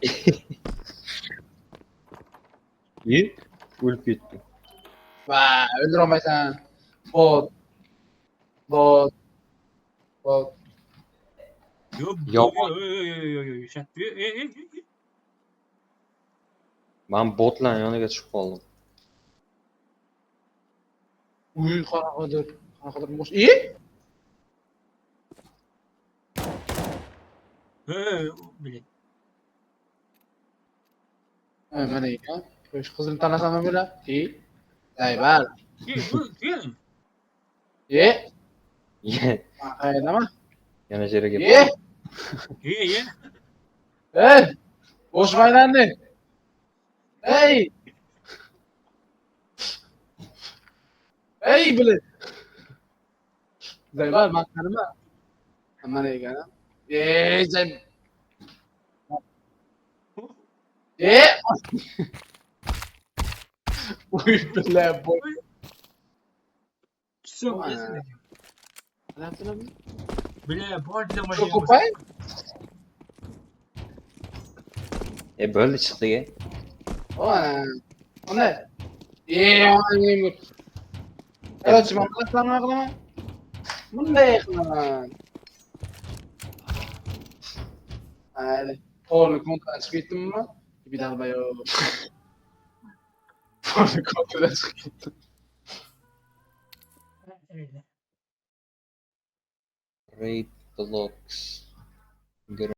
İyi. Ölüp gitti. Va, o'ldirolmaysan. Bot. Bot. Bot. Yo, Ben botla yoniga chiqib qoldim. Uy, qanaqadir. Qanaqadir bosh. İyi. Bilet. Ha, mana ekan. Qo'sh qizil tanasam bo'la. İyi. Aybar. Tugadim. Ye. Ye. Qaydama. Yana yere gel. Ye. Ye. Hey. Boş baylandı. Hey. Hey bilet. Zaybar makarma. Mana ekan. Ye, sen. Ye. Uy, bile boy. Çok bile borcum Çok kopay. Böyle çıktı ya. O ne? Ye, o ne? Evet, şimdi anlatsan aklına. Bunu da yaklan. Hadi. Torlu kontrol çıkıp gittim mi? Bir daha bayo. Torlu kontrol çıkıp gittim. öyle. Raid blocks.